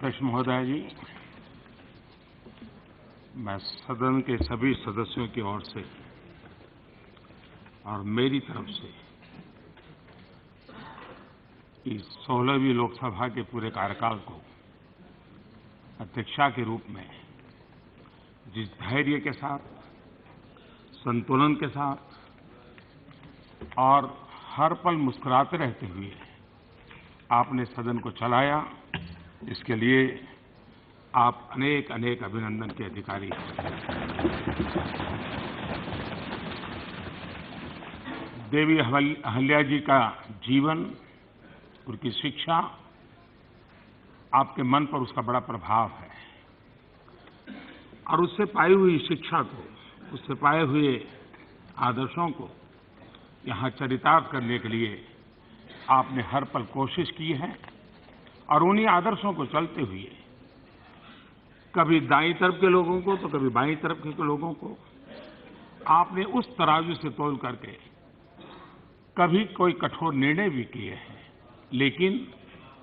अध्यक्ष महोदय जी, मैं सदन के सभी सदस्यों की ओर से और मेरी तरफ से इस 16वीं लोकसभा के पूरे कार्यकाल को अध्यक्षा के रूप में जिस धैर्य के साथ, संतुलन के साथ और हर पल मुस्कुराते रहते हुए आपने सदन को चलाया, इसके लिए आप अनेक अनेक अभिनंदन के अधिकारी हैं। देवी अहल्या जी का जीवन, उनकी शिक्षा, आपके मन पर उसका बड़ा प्रभाव है और उससे पाई हुई शिक्षा को, उससे पाए हुए आदर्शों को यहाँ चरितार्थ करने के लिए आपने हर पल कोशिश की है और उन्हीं आदर्शों को चलते हुए कभी दाईं तरफ के लोगों को तो कभी बाईं तरफ के लोगों को आपने उस तराजू से तौल करके कभी कोई कठोर निर्णय भी किए हैं, लेकिन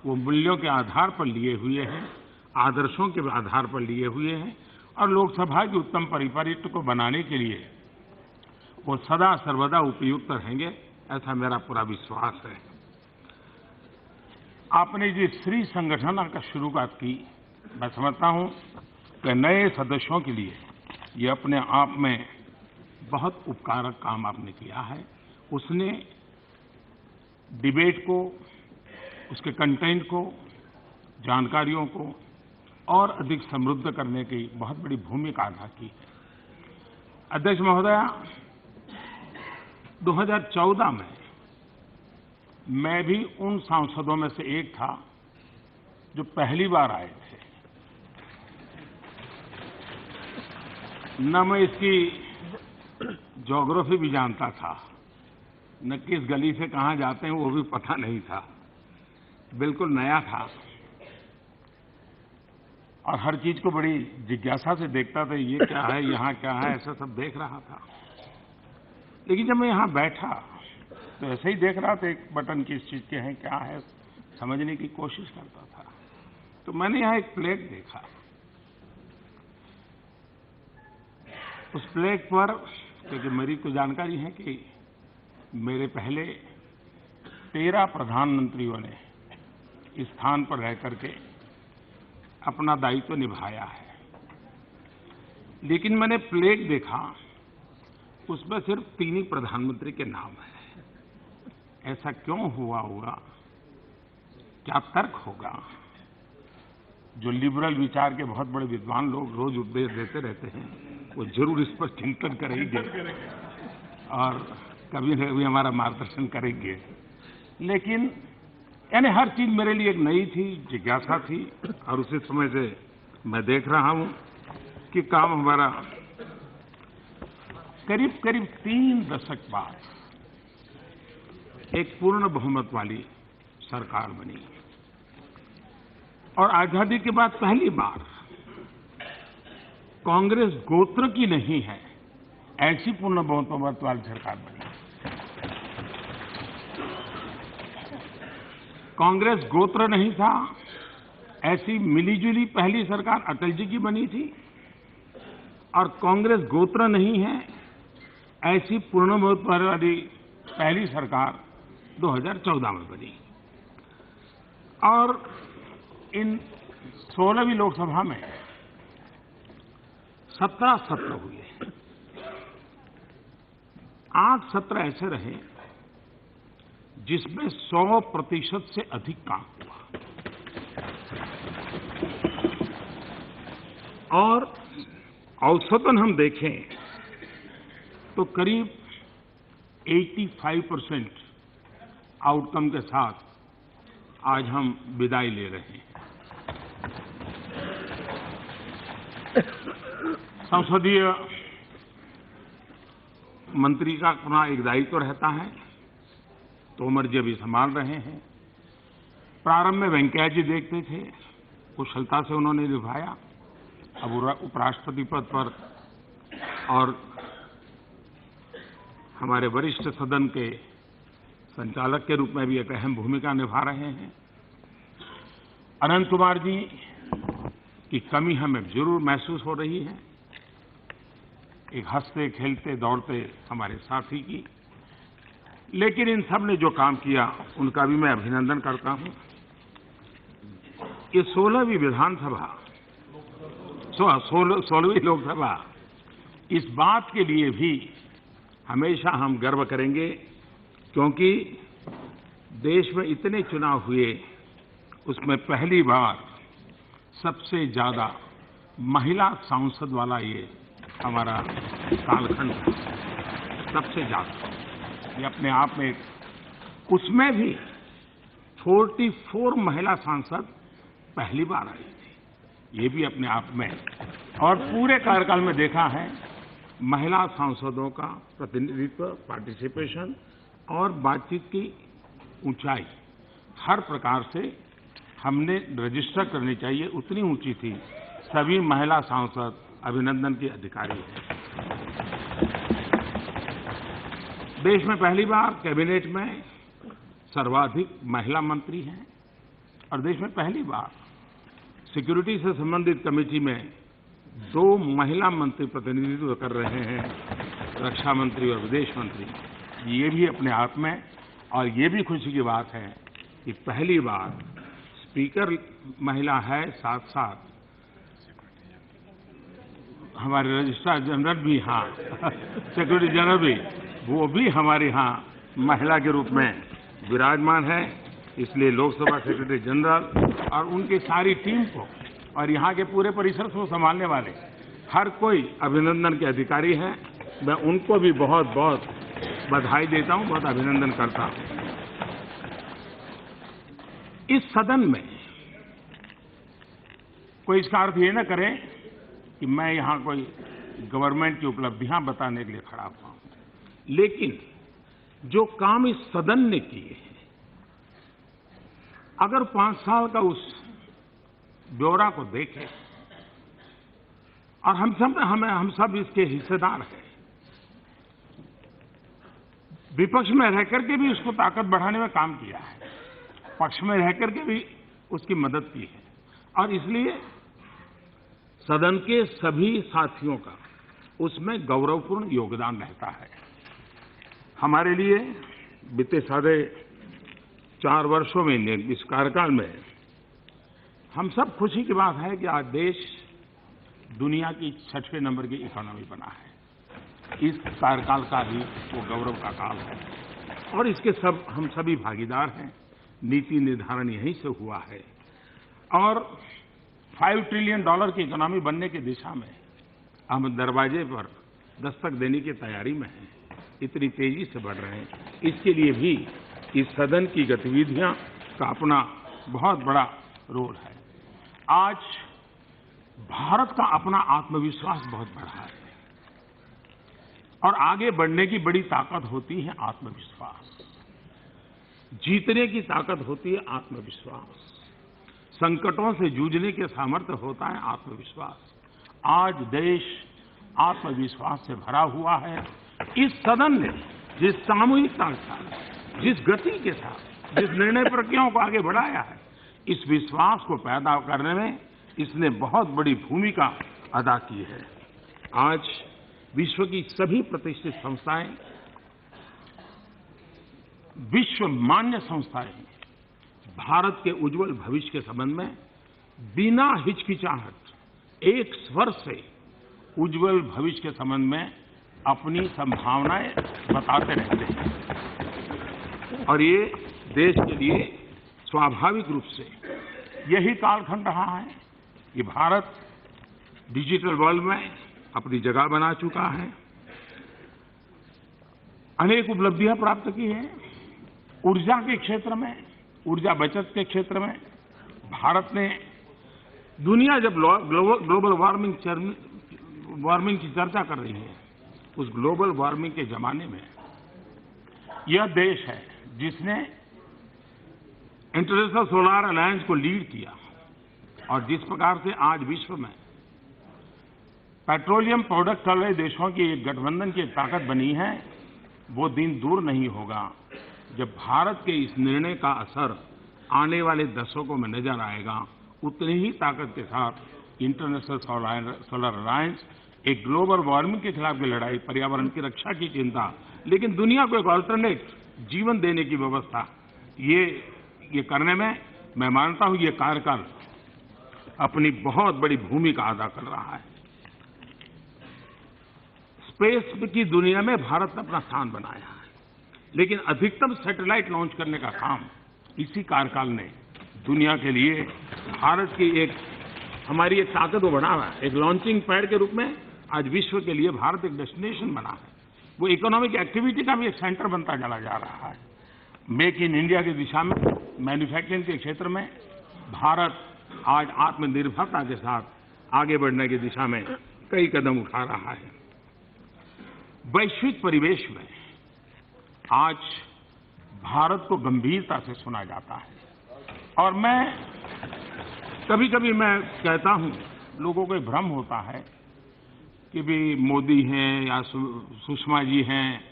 वो मूल्यों के आधार पर लिए हुए हैं, आदर्शों के आधार पर लिए हुए हैं और लोकसभा की उत्तम परिपाटी को बनाने के लिए वो सदा सर्वदा उपयुक्त रहेंगे, ऐसा मेरा पूरा विश्वास है। आपने जिस श्री संगठन का शुरुआत की, मैं समझता हूं कि नए सदस्यों के लिए ये अपने आप में बहुत उपकारक काम आपने किया है। उसने डिबेट को, उसके कंटेंट को, जानकारियों को और अधिक समृद्ध करने की बहुत बड़ी भूमिका अदा की है। अध्यक्ष महोदया, 2014 में मैं भी उन सांसदों में से एक था जो पहली बार आए थे। न मैं इसकी ज्योग्राफी भी जानता था, न किस गली से कहाँ जाते हैं वो भी पता नहीं था, बिल्कुल नया था और हर चीज को बड़ी जिज्ञासा से देखता था, ये क्या है, यहाँ क्या है, ऐसा सब देख रहा था। लेकिन जब मैं यहाँ बैठा तो ऐसे ही देख रहा था, एक बटन किस चीज के हैं, क्या है, समझने की कोशिश करता था। तो मैंने यहाँ एक प्लेट देखा। उस प्लेट पर, क्योंकि मेरी को जानकारी है कि मेरे पहले 13 प्रधानमंत्रियों ने इस स्थान पर रह करके अपना दायित्व निभाया है, लेकिन मैंने प्लेट देखा, उसमें सिर्फ 3 ही प्रधानमंत्री के नाम हैं। ऐसा क्यों हुआ होगा? क्या तर्क होगा? जो लिबरल विचार के बहुत बड़े विद्वान लोग रोज उपदेश देते रहते हैं, वो जरूर इस पर चिंतन करेंगे और कभी न कभी हमारा मार्गदर्शन करेंगे। लेकिन यानी हर चीज मेरे लिए एक नई थी, जिज्ञासा थी और उसी समय से मैं देख रहा हूं कि काम हमारा करीब 3 दशक बाद एक पूर्ण बहुमत वाली सरकार बनी और आजादी के बाद पहली बार कांग्रेस गोत्र की नहीं है, ऐसी पूर्ण बहुमत वाली सरकार बनी। कांग्रेस गोत्र नहीं था, ऐसी मिलीजुली पहली सरकार अटल जी की बनी थी और कांग्रेस गोत्र नहीं है, ऐसी पूर्ण बहुमत वाली पहली सरकार 2014 में बनी। और इन 16वीं लोकसभा में 17 सत्र हुए, 8 सत्र ऐसे रहे जिसमें 100% से अधिक काम हुआ और औसतन हम देखें तो करीब 85% आउटकम के साथ आज हम विदाई ले रहे हैं। संसदीय मंत्री का अपना एक दायित्व रहता है, तोमर जी अभी संभाल रहे हैं। प्रारंभ में वेंकैया जी देखते थे, कुशलता से उन्होंने निभाया। अब उपराष्ट्रपति पद पर और हमारे वरिष्ठ सदन के संचालक के रूप में भी एक अहम भूमिका निभा रहे हैं। अनंत कुमार जी की कमी हमें जरूर महसूस हो रही है, एक हंसते खेलते दौड़ते हमारे साथी की। लेकिन इन सब ने जो काम किया उनका भी मैं अभिनंदन करता हूं। ये 16वीं विधानसभा 16वीं लोकसभा, इस बात के लिए भी हमेशा हम गर्व करेंगे क्योंकि देश में इतने चुनाव हुए, उसमें पहली बार सबसे ज्यादा महिला सांसद वाला ये हमारा कालखंड है, सबसे ज्यादा। ये अपने आप में, उसमें भी 44 महिला सांसद पहली बार आई थी, ये भी अपने आप में। और पूरे कार्यकाल में देखा है महिला सांसदों का प्रतिनिधित्व, पार्टिसिपेशन और बातचीत की ऊंचाई हर प्रकार से हमने रजिस्टर करनी चाहिए, उतनी ऊंची थी। सभी महिला सांसद अभिनंदन के अधिकारी हैं। देश में पहली बार कैबिनेट में सर्वाधिक महिला मंत्री हैं और देश में पहली बार सिक्योरिटी से संबंधित कमेटी में 2 महिला मंत्री प्रतिनिधित्व कर रहे हैं, रक्षा मंत्री और विदेश मंत्री। ये भी अपने आप में, और ये भी खुशी की बात है कि पहली बार स्पीकर महिला है, साथ साथ हमारे रजिस्ट्रार जनरल भी, हाँ सेक्रेटरी जनरल भी, वो भी हमारे यहाँ महिला के रूप में विराजमान है। इसलिए लोकसभा सेक्रेटरी जनरल और उनकी सारी टीम को और यहाँ के पूरे परिसर को संभालने वाले हर कोई अभिनंदन के अधिकारी हैं। मैं उनको भी बहुत बहुत बधाई देता हूँ, बहुत अभिनंदन करता हूँ। इस सदन में कोई इसका अर्थ ये न करे कि मैं यहाँ कोई गवर्नमेंट की उपलब्धियां बताने के लिए खड़ा हुआ हूं, लेकिन जो काम इस सदन ने किए हैं, अगर 5 साल का उस ब्यौरा को देखें, और हम सब इसके हिस्सेदार हैं, विपक्ष में रहकर के भी उसको ताकत बढ़ाने में काम किया है, पक्ष में रहकर के भी उसकी मदद की है, और इसलिए सदन के सभी साथियों का उसमें गौरवपूर्ण योगदान रहता है। हमारे लिए बीते 4.5 वर्षों में, इस कार्यकाल में, हम सब खुशी की बात है कि आज देश दुनिया की 6वें नंबर की इकोनॉमी बना है। इस कार्यकाल का भी वो गौरव का काल है और इसके हम सभी भागीदार हैं। नीति निर्धारण यहीं से हुआ है और $5 ट्रिलियन की इकोनॉमी बनने की दिशा में हम दरवाजे पर दस्तक देने की तैयारी में हैं। इतनी तेजी से बढ़ रहे हैं, इसके लिए भी इस सदन की गतिविधियां का अपना बहुत बड़ा रोल है। आज भारत का अपना आत्मविश्वास बहुत बढ़ा है और आगे बढ़ने की बड़ी ताकत होती है आत्मविश्वास, जीतने की ताकत होती है आत्मविश्वास, संकटों से जूझने के सामर्थ्य होता है आत्मविश्वास। आज देश आत्मविश्वास से भरा हुआ है। इस सदन ने जिस सामूहिकता के साथ, जिस गति के साथ, जिस निर्णय प्रक्रियाओं को आगे बढ़ाया है, इस विश्वास को पैदा करने में इसने बहुत बड़ी भूमिका अदा की है। आज विश्व की सभी प्रतिष्ठित संस्थाएं, विश्व मान्य संस्थाएं भारत के उज्जवल भविष्य के संबंध में बिना हिचकिचाहट एक स्वर से उज्जवल भविष्य के संबंध में अपनी संभावनाएं बताते रहते हैं और ये देश के लिए स्वाभाविक रूप से यही कालखंड रहा है कि भारत डिजिटल वर्ल्ड में अपनी जगह बना चुका है, अनेक उपलब्धियां प्राप्त की हैं। ऊर्जा के क्षेत्र में, ऊर्जा बचत के क्षेत्र में भारत ने, दुनिया जब ग्लोबल वार्मिंग की चर्चा कर रही है, उस ग्लोबल वार्मिंग के जमाने में यह देश है जिसने इंटरनेशनल सोलर अलायंस को लीड किया और जिस प्रकार से आज विश्व में पेट्रोलियम प्रोडक्ट वाले देशों की एक गठबंधन की ताकत बनी है, वो दिन दूर नहीं होगा जब भारत के इस निर्णय का असर आने वाले दशकों में नजर आएगा। उतनी ही ताकत के साथ इंटरनेशनल सोलर अलायंस, एक ग्लोबल वार्मिंग के खिलाफ की लड़ाई, पर्यावरण की रक्षा की चिंता, लेकिन दुनिया को एक ऑल्टरनेट जीवन देने की व्यवस्था, ये करने में मैं मानता हूं ये कार्यकाल अपनी बहुत बड़ी भूमिका अदा कर रहा है। स्पेस की दुनिया में भारत ने अपना स्थान बनाया है, लेकिन अधिकतम सैटेलाइट लॉन्च करने का काम इसी कार्यकाल ने दुनिया के लिए भारत की हमारी एक ताकत को बढ़ावा है। एक लॉन्चिंग पैड के रूप में आज विश्व के लिए भारत एक डेस्टिनेशन बना है। वो इकोनॉमिक एक्टिविटी का भी एक सेंटर बनता चला जा रहा है। मेक इन इंडिया की दिशा में, मैन्युफैक्चरिंग के क्षेत्र में भारत आज आत्मनिर्भरता के साथ आगे बढ़ने की दिशा में कई कदम उठा रहा है। वैश्विक परिवेश में आज भारत को गंभीरता से सुना जाता है, और कभी-कभी मैं कहता हूं, लोगों को एक भ्रम होता है कि भी मोदी हैं या सुषमा जी हैं,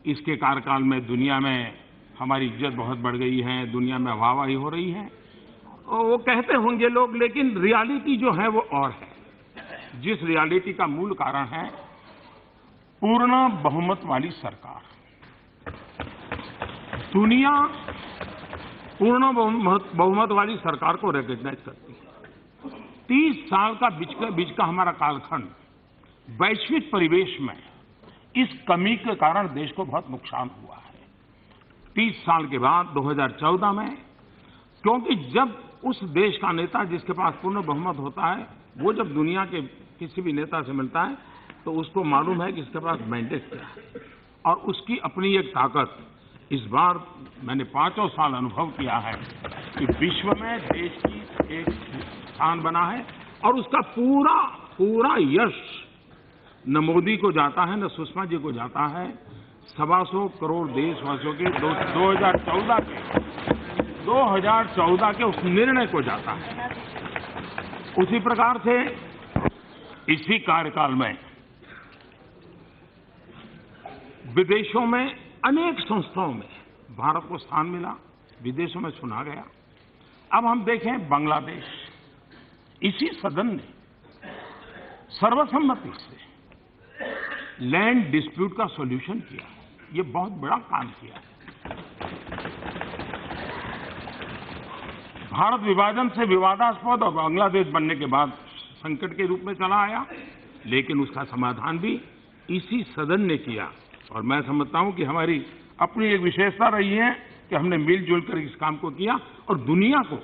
इसके कार्यकाल में दुनिया में हमारी इज्जत बहुत बढ़ गई है, दुनिया में वाहवाही हो रही है। वो कहते होंगे लोग, लेकिन रियलिटी जो है वो और है। जिस रियलिटी का मूल कारण है पूर्ण बहुमत वाली सरकार। दुनिया पूर्ण बहुमत वाली सरकार को रिकॉग्नाइज करती है। 30 साल का बीच का हमारा कालखंड वैश्विक परिवेश में इस कमी के कारण देश को बहुत नुकसान हुआ है। 30 साल के बाद 2014 में, क्योंकि जब उस देश का नेता जिसके पास पूर्ण बहुमत होता है, वो जब दुनिया के किसी भी नेता से मिलता है तो उसको मालूम है कि इसके पास मैंडेट क्या है और उसकी अपनी एक ताकत। इस बार मैंने 5 साल अनुभव किया है कि विश्व में देश की एक स्थान बना है, और उसका पूरा यश न मोदी को जाता है न सुषमा जी को जाता है, 125 करोड़ देशवासियों के 2014 के उस निर्णय को जाता है। उसी प्रकार से इसी कार्यकाल में विदेशों में अनेक संस्थाओं में भारत को स्थान मिला, विदेशों में सुना गया। अब हम देखें बांग्लादेश, इसी सदन ने सर्वसम्मति से लैंड डिस्प्यूट का सॉल्यूशन किया। ये बहुत बड़ा काम किया है। भारत विभाजन से विवादास्पद और बांग्लादेश बनने के बाद संकट के रूप में चला आया, लेकिन उसका समाधान भी इसी सदन ने किया। और मैं समझता हूं कि हमारी अपनी एक विशेषता रही है कि हमने मिलजुल कर इस काम को किया, और दुनिया को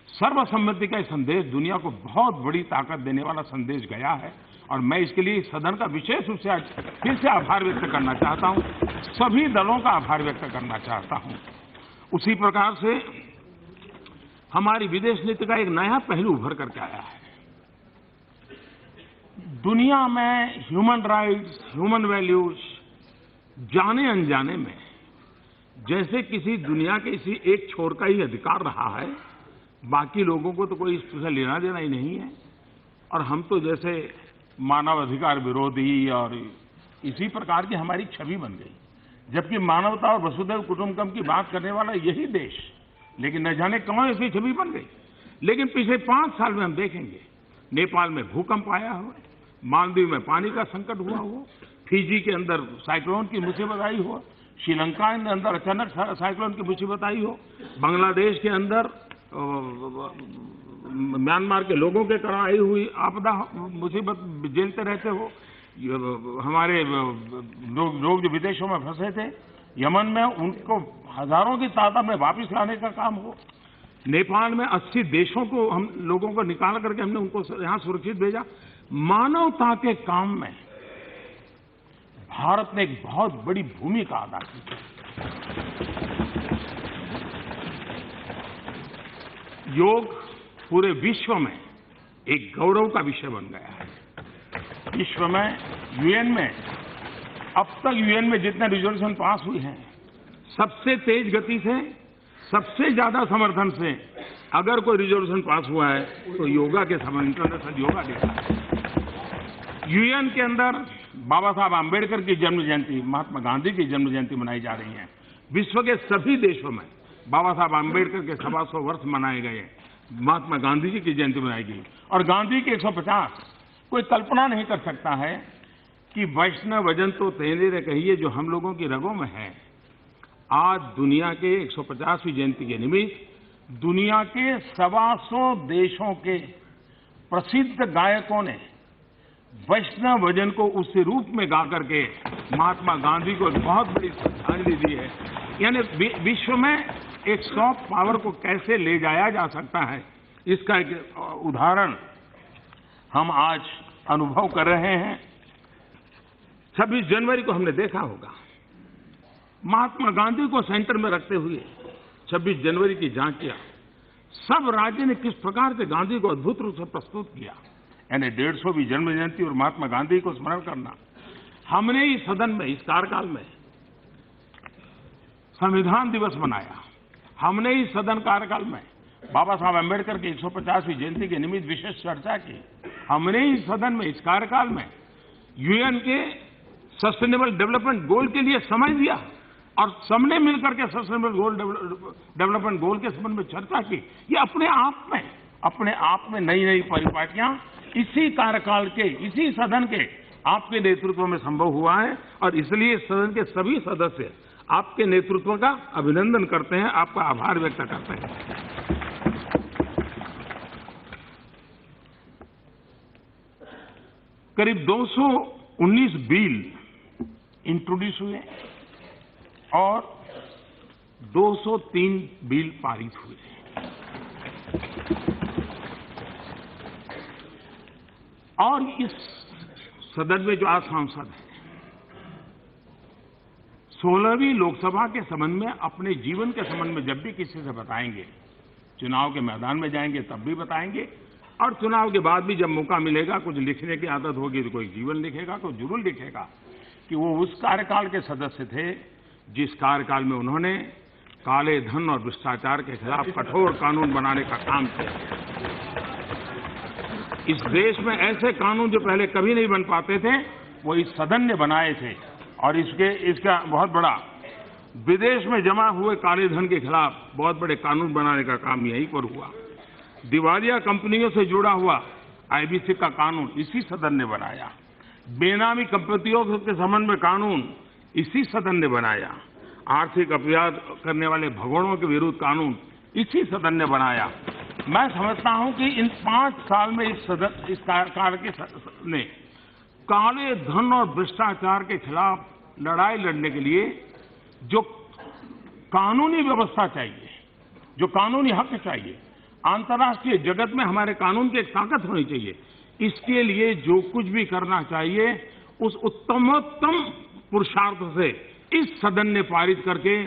सर्वसम्मति का संदेश, दुनिया को बहुत बड़ी ताकत देने वाला संदेश गया है। और मैं इसके लिए सदन का विशेष रूप से आज फिर से आभार व्यक्त करना चाहता हूं, सभी दलों का आभार व्यक्त करना चाहता हूं। उसी प्रकार से हमारी विदेश नीति का एक नया पहलू उभर करके आया है। दुनिया में ह्यूमन राइट्स, ह्यूमन वैल्यूज जाने अनजाने में जैसे किसी दुनिया के किसी एक छोर का ही अधिकार रहा है, बाकी लोगों को तो कोई इससे लेना देना ही नहीं है। और हम तो जैसे मानव अधिकार विरोधी और इसी प्रकार की हमारी छवि बन गई, जबकि मानवता और वसुधैव कुटुंबकम की बात करने वाला यही देश, लेकिन न जाने कौन ऐसी छवि बन गई। लेकिन पिछले 5 साल में हम देखेंगे, नेपाल में भूकंप आया हो, मालदीव में पानी का संकट हुआ हो, फिजी के अंदर साइक्लोन की मुसीबत आई हो, श्रीलंका के अंदर अचानक साइक्लोन की मुसीबत आई हो, बांग्लादेश के अंदर म्यांमार के लोगों के कारण आई हुई आपदा मुसीबत झेलते रहते हो, हमारे लोग जो विदेशों में फंसे थे यमन में, उनको हजारों की तादाद में वापस लाने का काम हो, नेपाल में 80 देशों को हम लोगों को निकाल करके हमने उनको यहां सुरक्षित भेजा। मानवता के काम में भारत ने एक बहुत बड़ी भूमिका अदा की। योग पूरे विश्व में एक गौरव का विषय बन गया है। विश्व में यूएन में अब तक यूएन में जितने रिजोल्यूशन पास हुए हैं, सबसे तेज गति से, सबसे ज्यादा समर्थन से अगर कोई रिजोल्यूशन पास हुआ है तो योगा के समय इंटरनेशनल योगा डे का। यूएन के अंदर बाबा साहब आम्बेडकर की जन्म जयंती, महात्मा गांधी की जन्म जयंती मनाई जा रही है। विश्व के सभी देशों में बाबा साहब आम्बेडकर के 125 वर्ष मनाए गए। महात्मा गांधी जी की जयंती मनाई गई। और गांधी की 150, कोई कल्पना नहीं कर सकता है कि वैष्णव जन तो तेरे कहिए जो हम लोगों की रगों में है। आज दुनिया के 150वीं जयंती के निमित्त दुनिया के 125 देशों के प्रसिद्ध गायकों ने वैष्णव भजन को उस रूप में गा करके महात्मा गांधी को एक बहुत बड़ी श्रद्धांजलि दी है। यानी विश्व में एक सॉफ्ट पावर को कैसे ले जाया जा सकता है, इसका एक उदाहरण हम आज अनुभव कर रहे हैं। 26 जनवरी को हमने देखा होगा, महात्मा गांधी को सेंटर में रखते हुए 26 जनवरी की झांकियां सब राज्य ने किस प्रकार से गांधी को अद्भुत रूप से प्रस्तुत किया। यानी 150वीं जन्म जयंती और महात्मा गांधी को स्मरण करना। हमने इस सदन में, इस कार्यकाल में संविधान दिवस मनाया। हमने इस सदन कार्यकाल में बाबा साहब अम्बेडकर की 150वीं जयंती के निमित्त विशेष चर्चा की। हमने इस सदन में, इस कार्यकाल में यूएन के सस्टेनेबल डेवलपमेंट गोल के लिए समय दिया और सबने मिलकर के सस्टेनेबल डेवलपमेंट गोल के संबंध में चर्चा की। ये अपने आप में नई नई परिपाटियां इसी कार्यकाल के, इसी सदन के आपके नेतृत्व में संभव हुआ है। और इसलिए सदन के सभी सदस्य आपके नेतृत्व का अभिनंदन करते हैं, आपका आभार व्यक्त करते हैं। करीब 219 बिल इंट्रोड्यूस हुए और 203 बिल पारित हुए। और इस सदन में जो आज सांसद हैं, 16वीं लोकसभा के संबंध में, अपने जीवन के संबंध में जब भी किसी से बताएंगे, चुनाव के मैदान में जाएंगे तब भी बताएंगे, और चुनाव के बाद भी जब मौका मिलेगा, कुछ लिखने की आदत होगी तो कोई जीवन लिखेगा, कोई जरूर लिखेगा कि वो उस कार्यकाल के सदस्य थे जिस कार्यकाल में उन्होंने काले धन और भ्रष्टाचार के खिलाफ कठोर कानून बनाने का काम किया। इस देश में ऐसे कानून जो पहले कभी नहीं बन पाते थे, वो इस सदन ने बनाए थे। और इसका बहुत बड़ा विदेश में जमा हुए काले धन के खिलाफ बहुत बड़े कानून बनाने का काम यहीं पर हुआ। दिवालिया कंपनियों से जुड़ा हुआ आईबीसी का कानून इसी सदन ने बनाया। बेनामी कंपनियों के संबंध में कानून इसी सदन ने बनाया। आर्थिक अपराध करने वाले भगोड़ों के विरुद्ध कानून इसी सदन ने बनाया। मैं समझता हूं कि इन 5 साल में इस कार्यकाल के ने काले धन और भ्रष्टाचार के खिलाफ लड़ाई लड़ने के लिए जो कानूनी व्यवस्था चाहिए, जो कानूनी हक चाहिए, अंतर्राष्ट्रीय जगत में हमारे कानून की एक ताकत होनी चाहिए। इसके लिए जो कुछ भी करना चाहिए, उस उत्तमोत्तम पुरुषार्थ से इस सदन ने पारित करके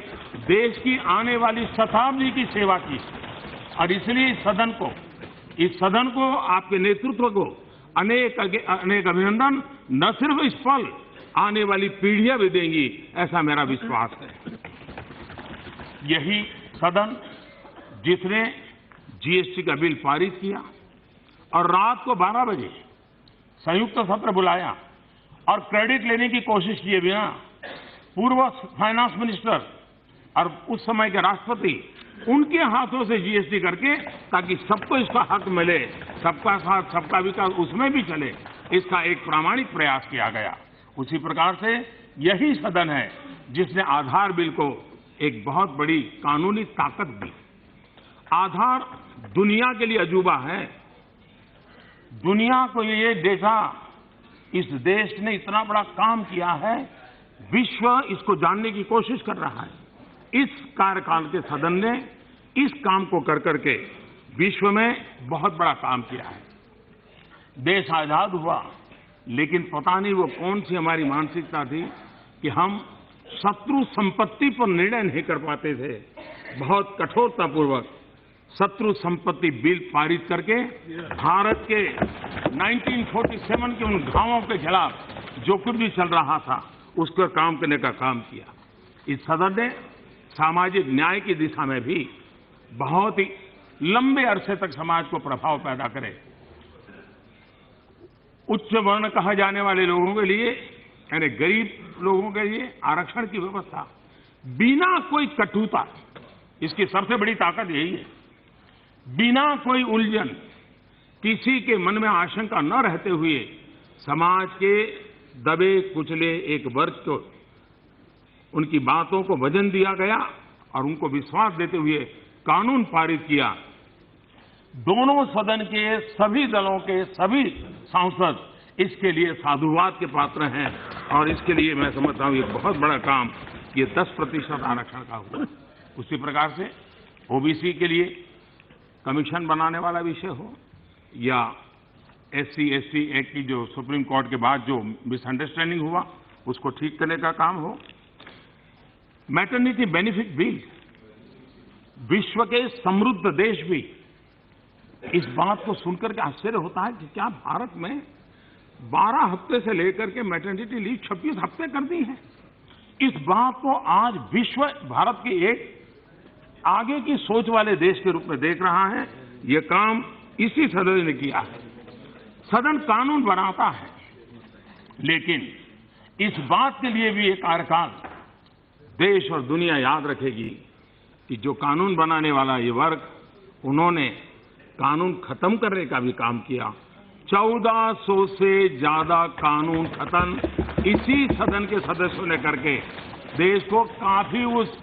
देश की आने वाली शताब्दी की सेवा की। और इसलिए इस सदन को आपके नेतृत्व को अनेक अभिनंदन। न सिर्फ इस पल, आने वाली पीढ़ियां भी देंगी, ऐसा मेरा विश्वास है। यही सदन जिसने जीएसटी का बिल पारित किया और रात को 12 बजे संयुक्त सत्र बुलाया और क्रेडिट लेने की कोशिश किए बिना पूर्व फाइनेंस मिनिस्टर और उस समय के राष्ट्रपति उनके हाथों से जीएसटी करके, ताकि सबको इसका हक मिले, सबका साथ सबका विकास उसमें भी चले, इसका एक प्रामाणिक प्रयास किया गया। उसी प्रकार से यही सदन है जिसने आधार बिल को एक बहुत बड़ी कानूनी ताकत दी। आधार दुनिया के लिए अजूबा है। दुनिया को ये देखा, इस देश ने इतना बड़ा काम किया है, विश्व इसको जानने की कोशिश कर रहा है। इस कार्यकाल के सदन ने इस काम को कर करके विश्व में बहुत बड़ा काम किया है। देश आजाद हुआ, लेकिन पता नहीं वो कौन सी हमारी मानसिकता थी कि हम शत्रु संपत्ति पर निर्णय नहीं कर पाते थे। बहुत कठोरतापूर्वक शत्रु संपत्ति बिल पारित करके भारत के 1947 के उन घावों के खिलाफ जो कुछ भी चल रहा था उसका काम करने का काम किया। इस सदन ने सामाजिक न्याय की दिशा में भी बहुत ही लंबे अरसे तक समाज को प्रभाव पैदा करे। उच्च वर्ण कहा जाने वाले लोगों के लिए, यानी गरीब लोगों के लिए आरक्षण की व्यवस्था बिना कोई कटुता, इसकी सबसे बड़ी ताकत यही है। बिना कोई उलझन, किसी के मन में आशंका न रहते हुए समाज के दबे कुचले एक वर्ग को उनकी बातों को वजन दिया गया और उनको विश्वास देते हुए कानून पारित किया। दोनों सदन के सभी दलों के सभी सांसद इसके लिए साधुवाद के पात्र हैं और इसके लिए मैं समझता हूं ये बहुत बड़ा काम ये 10% आरक्षण का हुआ। उसी प्रकार से ओबीसी के लिए कमीशन बनाने वाला विषय हो या SC/ST एक्ट की जो सुप्रीम कोर्ट के बाद जो मिसअंडरस्टैंडिंग हुआ उसको ठीक करने का काम हो, मैटरनिटी बेनिफिट बिल, विश्व के समृद्ध देश भी इस बात को सुनकर के आश्चर्य होता है कि क्या भारत में 12 हफ्ते से लेकर के मैटरनिटी लीव 26 हफ्ते कर दी है। इस बात को आज विश्व भारत के एक आगे की सोच वाले देश के रूप में देख रहा है। ये काम इसी सदन ने किया है। सदन कानून बनाता है, लेकिन इस बात के लिए भी एक कार्यकाल देश और दुनिया याद रखेगी कि जो कानून बनाने वाला ये वर्ग, उन्होंने कानून खत्म करने का भी काम किया। 1400 से ज्यादा कानून खत्म इसी सदन के सदस्यों ने करके देश को काफी उस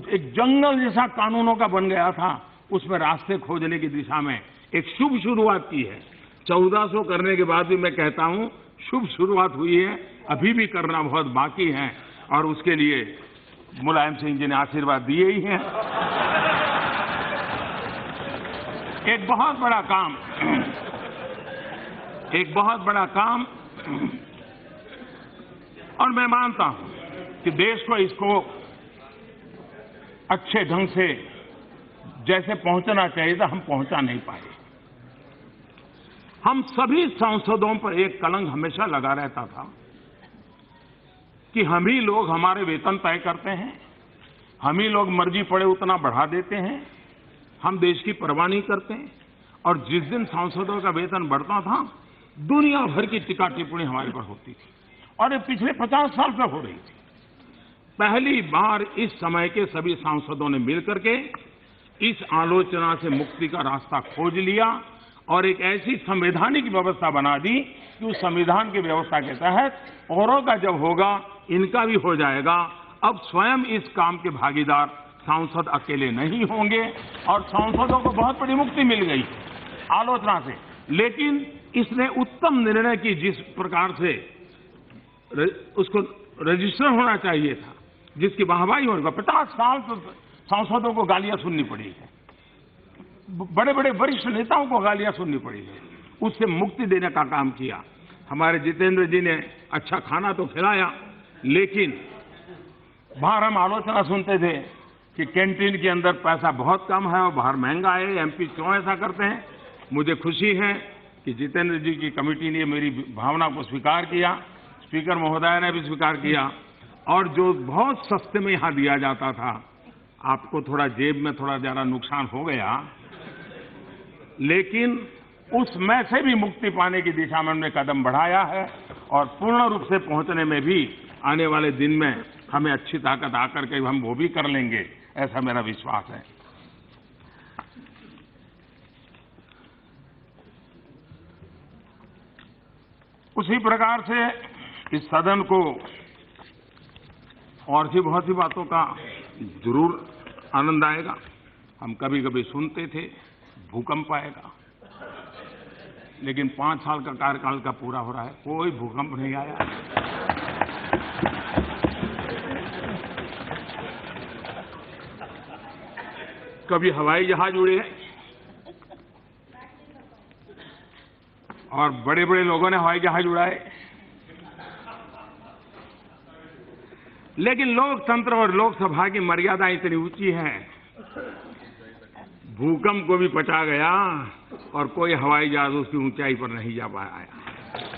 एक जंगल जैसा कानूनों का बन गया था, उसमें रास्ते खोजने की दिशा में एक शुभ शुरुआत की है। 1400 करने के बाद भी मैं कहता हूं शुभ शुरुआत हुई है, अभी भी करना बहुत बाकी है और उसके लिए मुलायम सिंह जी ने आशीर्वाद दिए ही हैं। एक बहुत बड़ा काम और मैं मानता हूं कि देश को इसको अच्छे ढंग से जैसे पहुंचना चाहिए था, हम पहुंचा नहीं पाए। हम सभी सांसदों पर एक कलंक हमेशा लगा रहता था कि हम ही लोग हमारे वेतन तय करते हैं, हम ही लोग मर्जी पड़े उतना बढ़ा देते हैं, हम देश की परवाह नहीं करते हैं। और जिस दिन सांसदों का वेतन बढ़ता था, दुनिया भर की टीका टिप्पणी हमारे पर होती थी और ये पिछले 50 साल से हो रही थी। पहली बार इस समय के सभी सांसदों ने मिलकर के इस आलोचना से मुक्ति का रास्ता खोज लिया और एक ऐसी संवैधानिक व्यवस्था बना दी कि उस संविधान की व्यवस्था के तहत औरों का जब होगा, इनका भी हो जाएगा। अब स्वयं इस काम के भागीदार सांसद अकेले नहीं होंगे और सांसदों को बहुत बड़ी मुक्ति मिल गई आलोचना से। लेकिन इसने उत्तम निर्णय की, जिस प्रकार से उसको रजिस्टर होना चाहिए था, जिसकी वाहवाही होगा। 50 साल तो सांसदों को गालियां सुननी पड़ी है, बड़े बड़े वरिष्ठ नेताओं को गालियां सुननी पड़ी है, उससे मुक्ति देने का काम किया। हमारे जितेंद्र जी ने अच्छा खाना तो खिलाया, लेकिन बाहर हम आलोचना सुनते थे कि कैंटीन के अंदर पैसा बहुत कम है और बाहर महंगा है, MP क्यों ऐसा करते हैं। मुझे खुशी है कि जितेंद्र जी की कमेटी ने मेरी भावना को स्वीकार किया, स्पीकर महोदय ने भी स्वीकार किया और जो बहुत सस्ते में यहां दिया जाता था, आपको थोड़ा जेब में थोड़ा ज्यादा नुकसान हो गया, लेकिन उसमें से भी मुक्ति पाने की दिशा में हमने कदम बढ़ाया है और पूर्ण रूप से पहुंचने में भी आने वाले दिन में हमें अच्छी ताकत आकर के हम वो भी कर लेंगे, ऐसा मेरा विश्वास है। उसी प्रकार से इस सदन को और भी बहुत सी बातों का जरूर आनंद आएगा। हम कभी कभी सुनते थे भूकंप आएगा, लेकिन 5 साल का कार्यकाल का पूरा हो रहा है, कोई भूकंप नहीं आया। कभी हवाई जहाज उड़े और बड़े बड़े लोगों ने हवाई जहाज उड़ाए, लेकिन लोकतंत्र और लोकसभा की मर्यादा इतनी ऊंची है, भूकंप को भी पचा गया और कोई हवाई जहाज उसकी ऊंचाई पर नहीं जा पाया।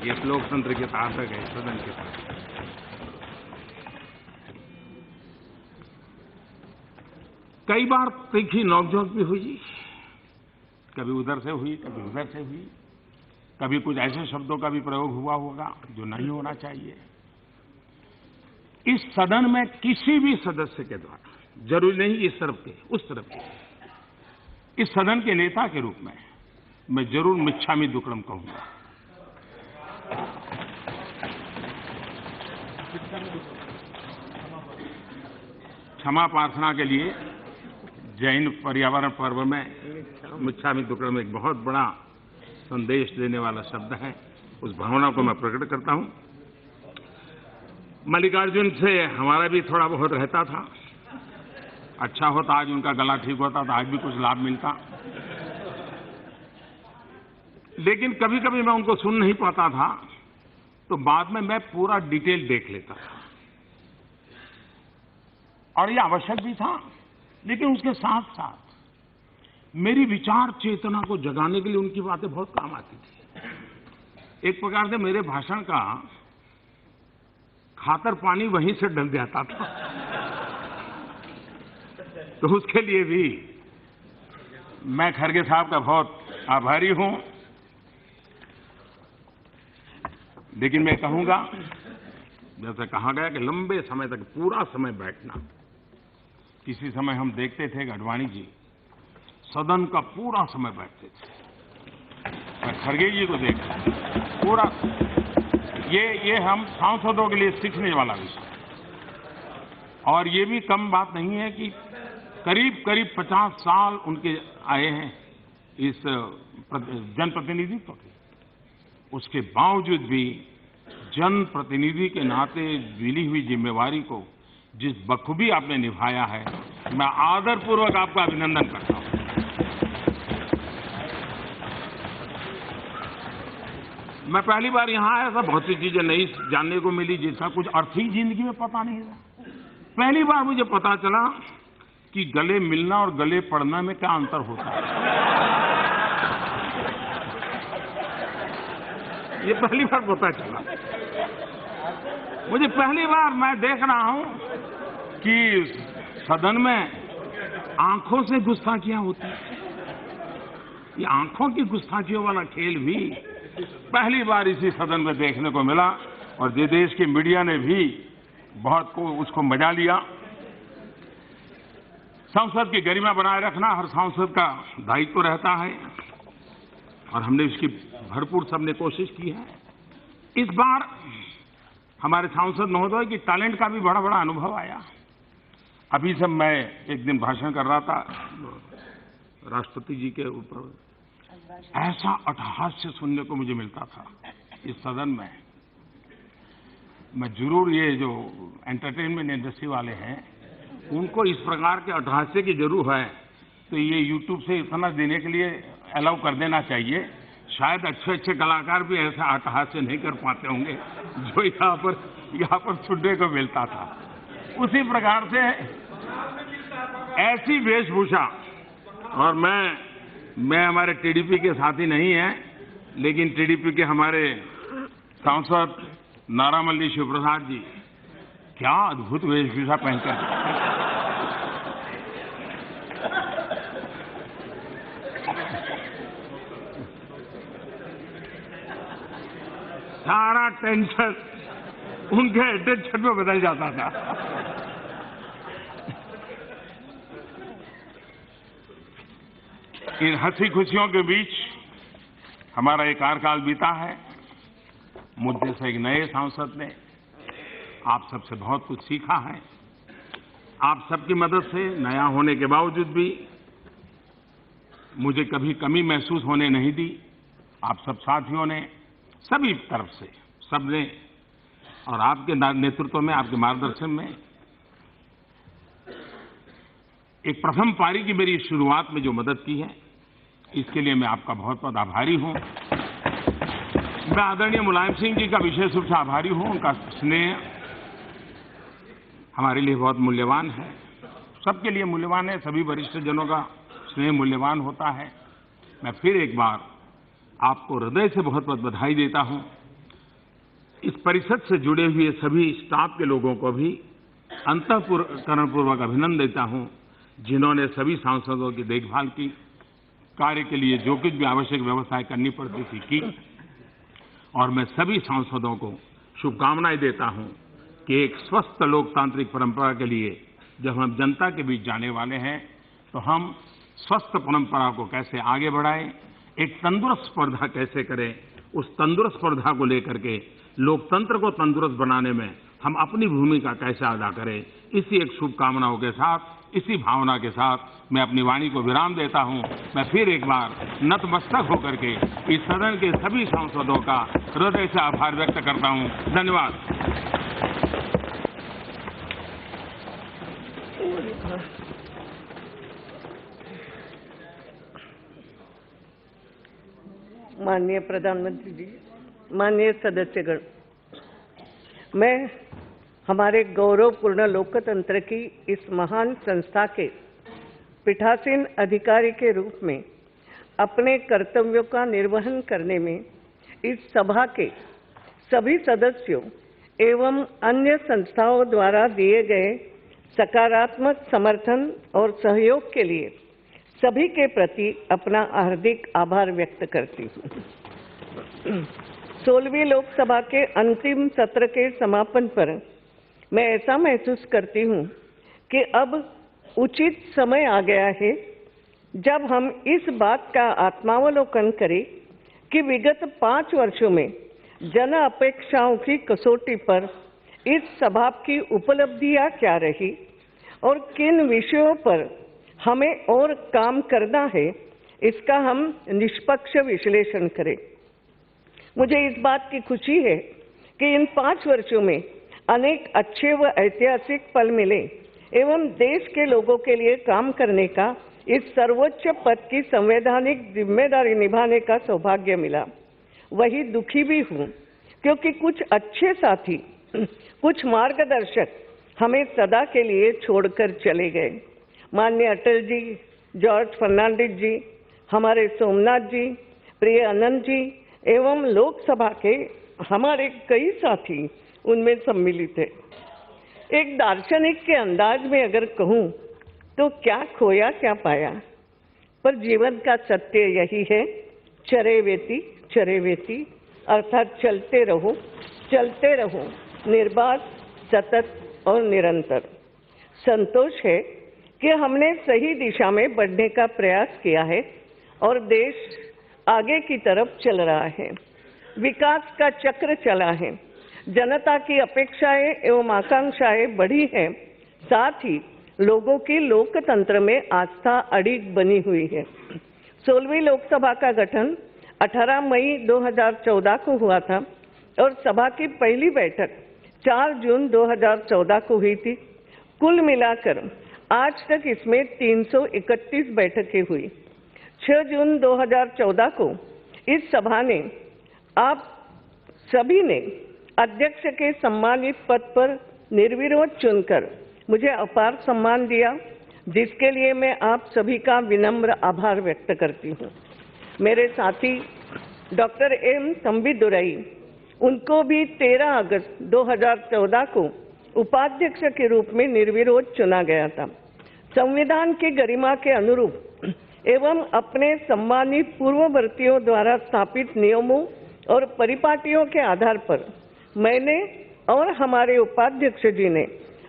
ये लोकतंत्र के ताकत है, सदन के ताकत। कई बार तीखी नोकझोंक भी हुई, कभी उधर से हुई, कभी उधर से हुई, कभी कुछ ऐसे शब्दों का भी प्रयोग हुआ होगा जो नहीं होना चाहिए। इस सदन में किसी भी सदस्य के द्वारा, जरूरी नहीं इस तरफ के, उस तरफ के, इस सदन के नेता के रूप में मैं जरूर मिच्छामी दुक्कडम कहूंगा। क्षमा प्रार्थना के लिए जैन पर्यावरण पर्व में मिच्छामी दुक्कडम एक बहुत बड़ा संदेश देने वाला शब्द है। उस भावना को मैं प्रकट करता हूं। मल्लिकार्जुन से हमारा भी थोड़ा बहुत रहता था। अच्छा होता आज उनका गला ठीक होता तो आज भी कुछ लाभ मिलता, लेकिन कभी कभी मैं उनको सुन नहीं पाता था, तो बाद में मैं पूरा डिटेल देख लेता था और ये आवश्यक भी था। लेकिन उसके साथ साथ मेरी विचार चेतना को जगाने के लिए उनकी बातें बहुत काम आती थी। एक प्रकार से मेरे भाषण का खातर पानी वहीं से डल जाता था। तो उसके लिए भी मैं खरगे साहब का बहुत आभारी हूं। लेकिन मैं कहूंगा, जैसे कहा गया कि लंबे समय तक पूरा समय बैठना। किसी समय हम देखते थे कि अडवाणी जी सदन का पूरा समय बैठते थे। मैं खरगे जी को देखता पूरा। ये हम सांसदों के लिए सीखने वाला विषय। और ये भी कम बात नहीं है कि करीब करीब 50 साल उनके आए हैं इस जनप्रतिनिधित्व के। उसके बावजूद भी जनप्रतिनिधि के नाते मिली हुई जिम्मेवारी को जिस बखूबी आपने निभाया है, मैं आदरपूर्वक आपका अभिनंदन करता हूं। मैं पहली बार यहां आया था, बहुत सी चीजें नई जानने को मिली जिसका कुछ अर्थ ही जिंदगी में पता नहीं था। पहली बार मुझे पता चला कि गले मिलना और गले पड़ना में क्या अंतर होता है। ये पहली बार पता चला मुझे। पहली बार मैं देख रहा हूं कि सदन में आंखों से गुस्ताखियां होती हैं। ये आंखों की गुस्ताखियों वाला खेल भी पहली बार इसी सदन में देखने को मिला। और देश के मीडिया ने भी बहुत को उसको मजा लिया। संसद की गरिमा बनाए रखना हर सांसद का दायित्व रहता है और हमने इसकी भरपूर सबने कोशिश की है। इस बार हमारे सांसद महोदय की टैलेंट का भी बड़ा बड़ा अनुभव आया। अभी जब मैं एक दिन भाषण कर रहा था राष्ट्रपति जी के ऊपर, ऐसा अट्टहास्य सुनने को मुझे मिलता था इस सदन में। मैं जरूर ये जो एंटरटेनमेंट इंडस्ट्री वाले हैं उनको इस प्रकार के अट्टहास्य की जरूर है, तो ये यूट्यूब से इतना देने के लिए अलाउ कर देना चाहिए। शायद अच्छे अच्छे कलाकार भी ऐसा अट्टहास्य नहीं कर पाते होंगे जो यहाँ पर सुनने को मिलता था। उसी प्रकार से ऐसी वेशभूषा, और मैं हमारे टीडीपी के साथी नहीं है, लेकिन टीडीपी के हमारे सांसद नारामल्ली शिवप्रसाद जी क्या अद्भुत वेशभूषा पहनकर सारा टेंशन उनके अटेंशन में बदल जाता था। इन हंसी खुशियों के बीच हमारा एक कार्यकाल बीता है। मुझे से एक नए सांसद ने आप सबसे बहुत कुछ सीखा है। आप सबकी मदद से नया होने के बावजूद भी मुझे कभी कमी महसूस होने नहीं दी। आप सब साथियों ने सभी तरफ से सबने, और आपके नेतृत्व में, आपके मार्गदर्शन में एक प्रथम पारी की मेरी शुरुआत में जो मदद की है, इसके लिए मैं आपका बहुत बहुत आभारी हूं। मैं आदरणीय मुलायम सिंह जी का विशेष रूप से आभारी हूं। उनका स्नेह हमारे लिए बहुत मूल्यवान है, सबके लिए मूल्यवान है। सभी वरिष्ठ जनों का स्नेह मूल्यवान होता है। मैं फिर एक बार आपको हृदय से बहुत बहुत बधाई देता हूं। इस परिषद से जुड़े हुए सभी स्टाफ के लोगों को भी अंतःकरणपूर्वक अभिनंदन देता हूं, जिन्होंने सभी सांसदों की देखभाल की, कार्य के लिए जो कुछ भी आवश्यक व्यवस्थाएं करनी पड़ती थी की। और मैं सभी सांसदों को शुभकामनाएं देता हूं कि एक स्वस्थ लोकतांत्रिक परंपरा के लिए जब हम जनता के बीच जाने वाले हैं, तो हम स्वस्थ परंपरा को कैसे आगे बढ़ाएं, एक तंदुरुस्त स्पर्धा कैसे करें, उस तंदुरुस्त स्पर्धा को लेकर के लोकतंत्र को तंदुरुस्त बनाने में हम अपनी भूमिका कैसे अदा करें, इसी एक शुभकामनाओं के साथ, इसी भावना के साथ मैं अपनी वाणी को विराम देता हूं। मैं फिर एक बार नतमस्तक होकर के इस सदन के सभी सांसदों का हृदय से आभार व्यक्त करता हूं। धन्यवाद। माननीय प्रधानमंत्री जी, माननीय सदस्यगण, मैं हमारे गौरवपूर्ण लोकतंत्र की इस महान संस्था के पीठासीन अधिकारी के रूप में अपने कर्तव्यों का निर्वहन करने में इस सभा के सभी सदस्यों एवं अन्य संस्थाओं द्वारा दिए गए सकारात्मक समर्थन और सहयोग के लिए सभी के प्रति अपना हार्दिक आभार व्यक्त करती हूँ। 16वीं लोकसभा के अंतिम सत्र के समापन पर मैं ऐसा महसूस करती हूँ कि अब उचित समय आ गया है जब हम इस बात का आत्मावलोकन करें कि विगत 5 वर्षों में जन अपेक्षाओं की कसौटी पर इस सभा की उपलब्धियां क्या रही और किन विषयों पर हमें और काम करना है, इसका हम निष्पक्ष विश्लेषण करें। मुझे इस बात की खुशी है कि इन 5 वर्षों में अनेक अच्छे व ऐतिहासिक पल मिले एवं देश के लोगों के लिए काम करने का इस सर्वोच्च पद की संवैधानिक जिम्मेदारी निभाने का सौभाग्य मिला। वही दुखी भी हूँ क्योंकि कुछ अच्छे साथी, कुछ मार्गदर्शक हमें सदा के लिए छोड़कर चले गए। माननीय अटल जी, जॉर्ज फर्नांडिस जी, हमारे सोमनाथ जी, प्रिय अनंत जी एवं लोकसभा के हमारे कई साथी उनमें सम्मिलित है। एक दार्शनिक के अंदाज में अगर कहूँ तो क्या खोया क्या पाया, पर जीवन का सत्य यही है, चरे वेती अर्थात चलते रहो निर्बाध, सतत और निरंतर। संतोष है कि हमने सही दिशा में बढ़ने का प्रयास किया है और देश आगे की तरफ चल रहा है। विकास का चक्र चला है, जनता की अपेक्षाएं एवं आकांक्षाएं बढ़ी हैं, साथ ही लोगों की लोकतंत्र में आस्था अडिग बनी हुई है। 16वीं लोकसभा का गठन 18 मई 2014 को हुआ था और सभा की पहली बैठक 4 जून 2014 को हुई थी। कुल मिलाकर आज तक इसमें 331 बैठकें हुई। 6 जून 2014 को इस सभा ने आप सभी ने अध्यक्ष के सम्मानित पद पर निर्विरोध चुनकर मुझे अपार सम्मान दिया, जिसके लिए मैं आप सभी का विनम्र आभार व्यक्त करती हूँ। मेरे साथी डॉक्टर एम तंबीदुरई, उनको भी 13 अगस्त 2014 को उपाध्यक्ष के रूप में निर्विरोध चुना गया था। संविधान की गरिमा के अनुरूप एवं अपने सम्मानित पूर्ववर्तियों द्वारा स्थापित नियमों और परिपाटियों के आधार पर मैंने और हमारे उपाध्यक्ष जी ने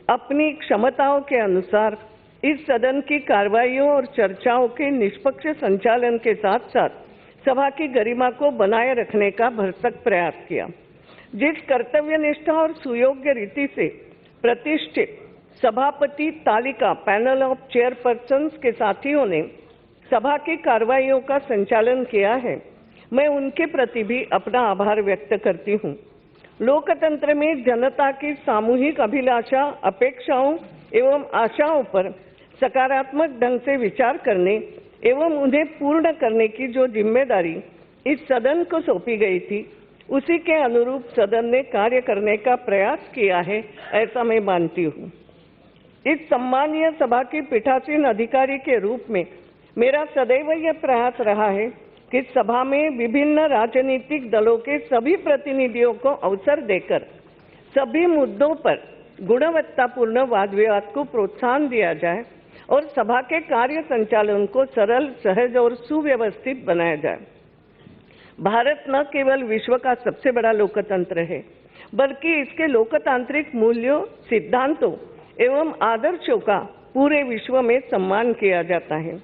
अपनी क्षमताओं के अनुसार इस सदन की कार्रवाइयों और चर्चाओं के निष्पक्ष संचालन के साथ साथ सभा की गरिमा को बनाए रखने का भरसक प्रयास किया। जिस कर्तव्यनिष्ठा और सुयोग्य रीति से प्रतिष्ठित सभापति तालिका पैनल ऑफ चेयरपर्सन्स के साथियों ने सभा की कार्रवाइयों का संचालन किया है, मैं उनके प्रति भी अपना आभार व्यक्त करती हूँ। लोकतंत्र में जनता की सामूहिक अभिलाषा, अपेक्षाओं एवं आशाओं पर सकारात्मक ढंग से विचार करने एवं उन्हें पूर्ण करने की जो जिम्मेदारी इस सदन को सौंपी गई थी, उसी के अनुरूप सदन ने कार्य करने का प्रयास किया है, ऐसा मैं मानती हूँ। इस सम्मानीय सभा की पीठासीन अधिकारी के रूप में मेरा सदैव यह प्रयास रहा है कि सभा में विभिन्न राजनीतिक दलों के सभी प्रतिनिधियों को अवसर देकर सभी मुद्दों पर गुणवत्तापूर्ण वाद विवाद को प्रोत्साहन दिया जाए और सभा के कार्य संचालन को सरल, सहज और सुव्यवस्थित बनाया जाए। भारत न केवल विश्व का सबसे बड़ा लोकतंत्र है, बल्कि इसके लोकतांत्रिक मूल्यों, सिद्धांतों एवं आदर्शों का पूरे विश्व में सम्मान किया जाता है।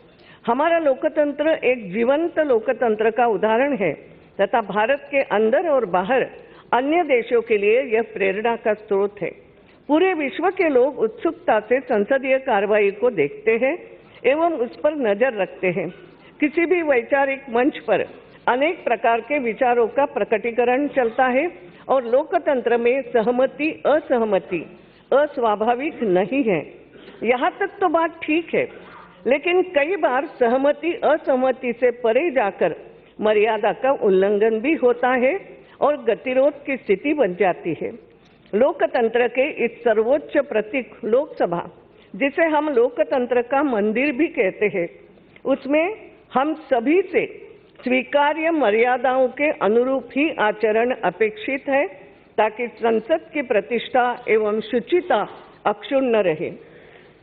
हमारा लोकतंत्र एक जीवंत लोकतंत्र का उदाहरण है तथा भारत के अंदर और बाहर अन्य देशों के लिए यह प्रेरणा का स्रोत है। पूरे विश्व के लोग उत्सुकता से संसदीय कार्रवाई को देखते हैं एवं उस पर नजर रखते हैं। किसी भी वैचारिक मंच पर अनेक प्रकार के विचारों का प्रकटीकरण चलता है और लोकतंत्र में सहमति असहमति अस्वाभाविक नहीं है। यहाँ तक तो बात ठीक है, लेकिन कई बार सहमति असहमति से परे जाकर मर्यादा का उल्लंघन भी होता है और गतिरोध की स्थिति बन जाती है। लोकतंत्र के इस सर्वोच्च प्रतीक लोकसभा, जिसे हम लोकतंत्र का मंदिर भी कहते हैं, उसमें हम सभी से स्वीकार्य मर्यादाओं के अनुरूप ही आचरण अपेक्षित है ताकि संसद की प्रतिष्ठा एवं शुचिता अक्षुण्ण रहे।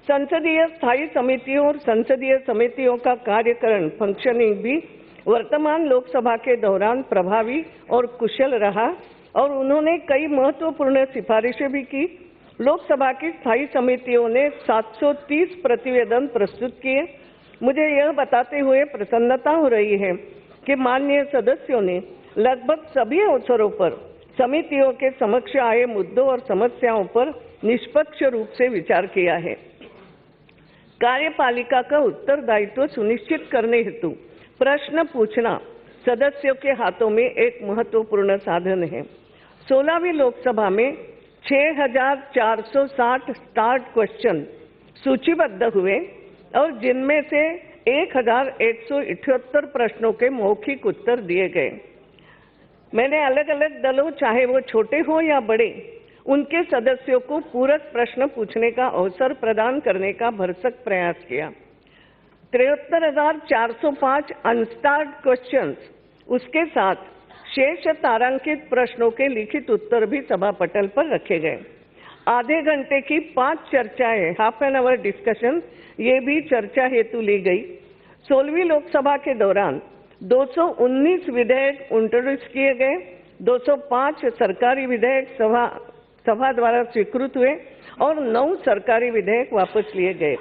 संसदीय स्थायी समितियों और संसदीय समितियों का कार्यकरण फंक्शनिंग भी वर्तमान लोकसभा के दौरान प्रभावी और कुशल रहा और उन्होंने कई महत्वपूर्ण सिफारिशें भी की। लोकसभा की स्थायी समितियों ने 730 प्रतिवेदन प्रस्तुत किए। मुझे यह बताते हुए प्रसन्नता हो रही है कि माननीय सदस्यों ने लगभग सभी अवसरों पर समितियों के समक्ष आए मुद्दों और समस्याओं पर निष्पक्ष रूप से विचार किया है। कार्यपालिका का उत्तरदायित्व सुनिश्चित करने हेतु प्रश्न पूछना सदस्यों के हाथों में एक महत्वपूर्ण साधन है। 16वीं लोकसभा में 6,460 स्टार्ट क्वेश्चन सूचीबद्ध हुए और जिनमें से 1,178 प्रश्नों के मौखिक उत्तर दिए गए। मैंने अलग अलग दलों, चाहे वो छोटे हो या बड़े, उनके सदस्यों को पूरक प्रश्न पूछने का अवसर प्रदान करने का भरसक प्रयास किया। 73,405 अनस्टार्ड क्वेश्चंस, उसके साथ शेष तारांकित प्रश्नों के लिखित उत्तर भी सभा पटल पर रखे गए। आधे घंटे की 5 चर्चाएं, हाफ एन आवर डिस्कशन, ये भी चर्चा हेतु ली गई। 16वीं लोकसभा के दौरान 219 विधेयक इंट्रोड्यूस किए गए। 205 सरकारी विधेयक सभा द्वारा स्वीकृत हुए और 9 सरकारी विधेयक वापस लिए गए।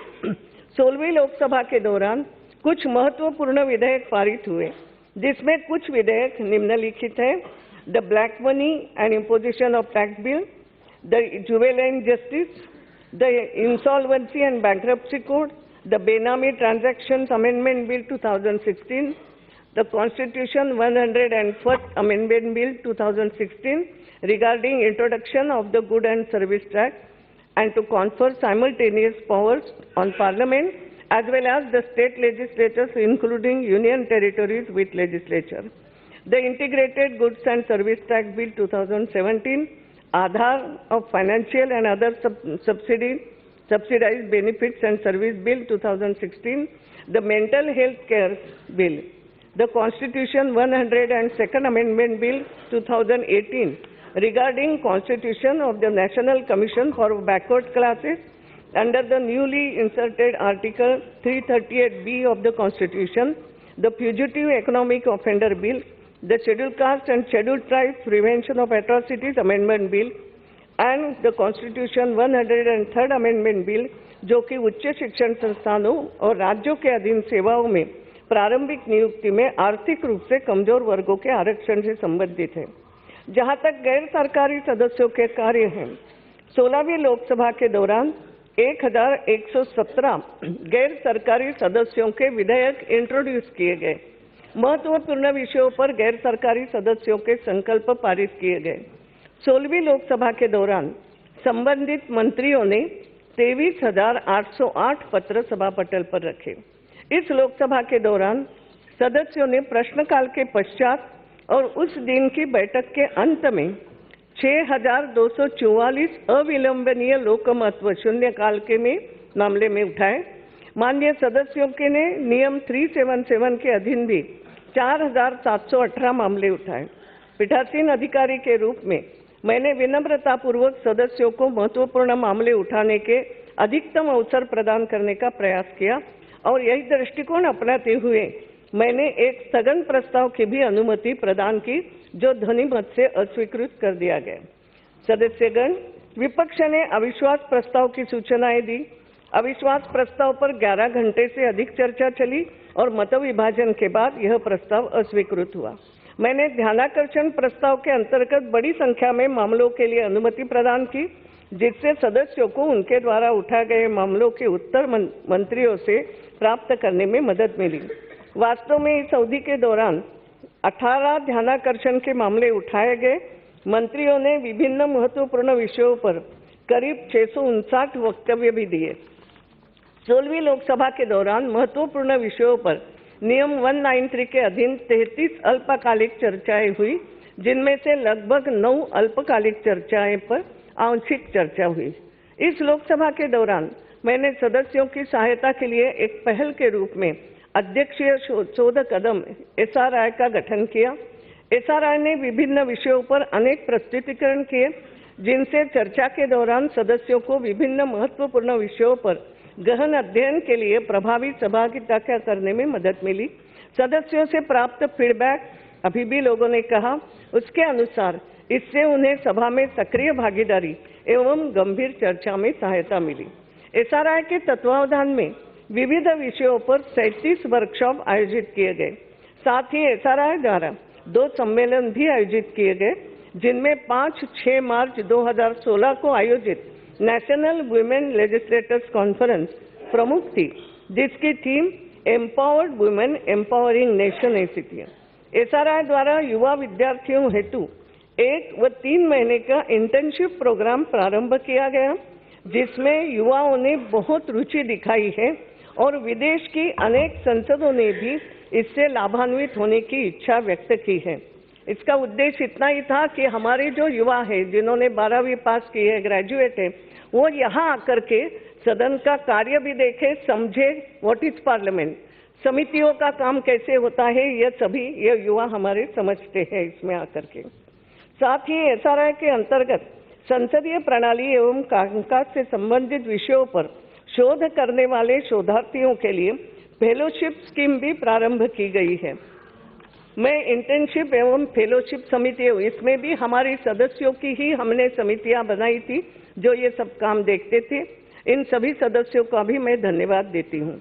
16वीं लोकसभा के दौरान कुछ महत्वपूर्ण विधेयक पारित हुए, जिसमें कुछ विधेयक निम्नलिखित हैं: the black money and imposition of tax bill, the juvenile justice, the insolvency and bankruptcy code, the benami transactions amendment bill 2016, the constitution 101st amendment bill 2016 regarding introduction of the Good and Service Tax, and to confer simultaneous powers on Parliament as well as the state legislatures, including union territories with legislature. The Integrated Goods and Service Tax Bill 2017, Aadhaar of Financial and Other Subsidized Benefits and Service Bill 2016, the Mental Health Care Bill, the Constitution 102nd Amendment Bill 2018, regarding Constitution of the National Commission for Backward Classes under the newly inserted Article 338B of the Constitution, the Fugitive Economic Offender Bill, the Scheduled Caste and Scheduled Tribes Prevention of Atrocities Amendment Bill, and the Constitution 103rd Amendment Bill, जो कि उच्च शिक्षण संस्थानों और राज्यों के अधीन सेवाओं में प्रारंभिक नियुक्ति में आर्थिक रूप से कमजोर वर्गों के आरक्षण से संबंधित है। जहां तक गैर सरकारी सदस्यों के कार्य हैं, 16वीं लोकसभा के दौरान 1,117 गैर सरकारी सदस्यों के विधेयक इंट्रोड्यूस किए गए। महत्वपूर्ण विषयों पर गैर सरकारी सदस्यों के संकल्प पारित किए गए। 16वीं लोकसभा के दौरान संबंधित मंत्रियों ने 23,808 पत्र सभा पटल पर रखे। इस लोकसभा के दौरान सदस्यों ने प्रश्नकाल के पश्चात और उस दिन की बैठक के अंत में 6,244 अविलंबनीय लोकमत शून्यकाल के मामले में उठाए। माननीय सदस्यों के ने नियम 377 के अधीन भी 4,718 मामले उठाए। पीठासीन अधिकारी के रूप में मैंने विनम्रतापूर्वक सदस्यों को महत्वपूर्ण मामले उठाने के अधिकतम अवसर प्रदान करने का प्रयास किया और यही दृष्टिकोण अपनाते हुए मैंने एक स्थगन प्रस्ताव की भी अनुमति प्रदान की, जो ध्वनि मत से अस्वीकृत कर दिया गया। सदस्यगण, विपक्ष ने अविश्वास प्रस्ताव की सूचनाएं दी। अविश्वास प्रस्ताव पर 11 घंटे से अधिक चर्चा चली और मत विभाजन के बाद यह प्रस्ताव अस्वीकृत हुआ। मैंने ध्यानाकर्षण प्रस्ताव के अंतर्गत बड़ी संख्या में मामलों के लिए अनुमति प्रदान की, जिससे सदस्यों को उनके द्वारा उठाए गए मामलों के उत्तर मंत्रियों से प्राप्त करने में मदद मिली। वास्तव में इस अवधि के दौरान 18 ध्यानाकर्षण के मामले उठाए गए। मंत्रियों ने विभिन्न महत्वपूर्ण विषयों पर करीब 659 वक्तव्य भी दिए। 16वीं लोकसभा के दौरान महत्वपूर्ण विषयों पर नियम 193 के अधीन 33 अल्पकालिक चर्चाएं हुई, जिनमें से लगभग 9 अल्पकालिक चर्चाएं पर आंशिक चर्चा हुई। इस लोकसभा के दौरान मैंने सदस्यों की सहायता के लिए एक पहल के रूप में अध्यक्षीय शोध कदम SRI का गठन किया। SRI ने विभिन्न विषयों पर अनेक प्रस्तुतिकरण किए, जिनसे चर्चा के दौरान सदस्यों को विभिन्न महत्वपूर्ण विषयों पर गहन अध्ययन के लिए प्रभावी सहभागिता करने में मदद मिली। सदस्यों से प्राप्त फीडबैक, अभी भी लोगों ने कहा, उसके अनुसार इससे उन्हें सभा में सक्रिय भागीदारी एवं गंभीर चर्चा में सहायता मिली। SRI के तत्वावधान में विविध विषयों पर 37 वर्कशॉप आयोजित किए गए। साथ ही SRI द्वारा 2 सम्मेलन भी आयोजित किए गए, जिनमें 5-6 मार्च 2016 को आयोजित नेशनल वुमेन लेजिस्लेटर्स कॉन्फ्रेंस प्रमुख थी, जिसकी theme empowered women empowering nation ऐसी थी। SRI द्वारा युवा विद्यार्थियों हेतु 1 व 3 महीने का इंटर्नशिप प्रोग्राम प्रारंभ किया गया, जिसमें युवाओं ने बहुत रुचि दिखाई है और विदेश की अनेक संसदों ने भी इससे लाभान्वित होने की इच्छा व्यक्त की है। इसका उद्देश्य इतना ही था कि हमारे जो युवा हैं, जिन्होंने 12वीं पास की है, ग्रेजुएट है, वो यहाँ आकर के सदन का कार्य भी देखे, समझे व्हाट इज पार्लियामेंट, समितियों का काम कैसे होता है, ये युवा हमारे समझते हैं इसमें आकर के। साथ ही SRI के अंतर्गत संसदीय प्रणाली एवं कामकाज से संबंधित विषयों पर शोध करने वाले शोधार्थियों के लिए फेलोशिप स्कीम भी प्रारंभ की गई है। मैं इंटर्नशिप एवं फेलोशिप समितियों, इसमें भी हमारी सदस्यों की ही हमने समितियां बनाई थी जो ये सब काम देखते थे। इन सभी सदस्यों का भी मैं धन्यवाद देती हूँ।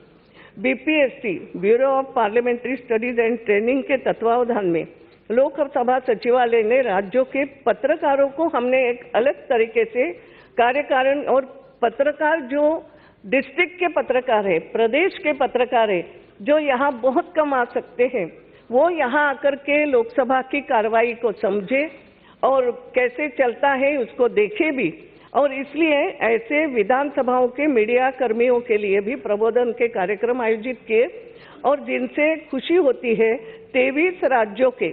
BPST bureau of parliamentary studies and training के तत्वावधान में लोकसभा सचिवालय ने राज्यों के पत्रकारों को हमने एक अलग तरीके से कार्यकारण और पत्रकार जो डिस्ट्रिक्ट के पत्रकार है, प्रदेश के पत्रकार है, जो यहाँ बहुत कम आ सकते हैं, वो यहाँ आकर के लोकसभा की कार्रवाई को समझे और कैसे चलता है उसको देखे भी। और इसलिए ऐसे विधानसभाओं के मीडिया कर्मियों के लिए भी प्रबोधन के कार्यक्रम आयोजित किए और जिनसे खुशी होती है 23 राज्यों के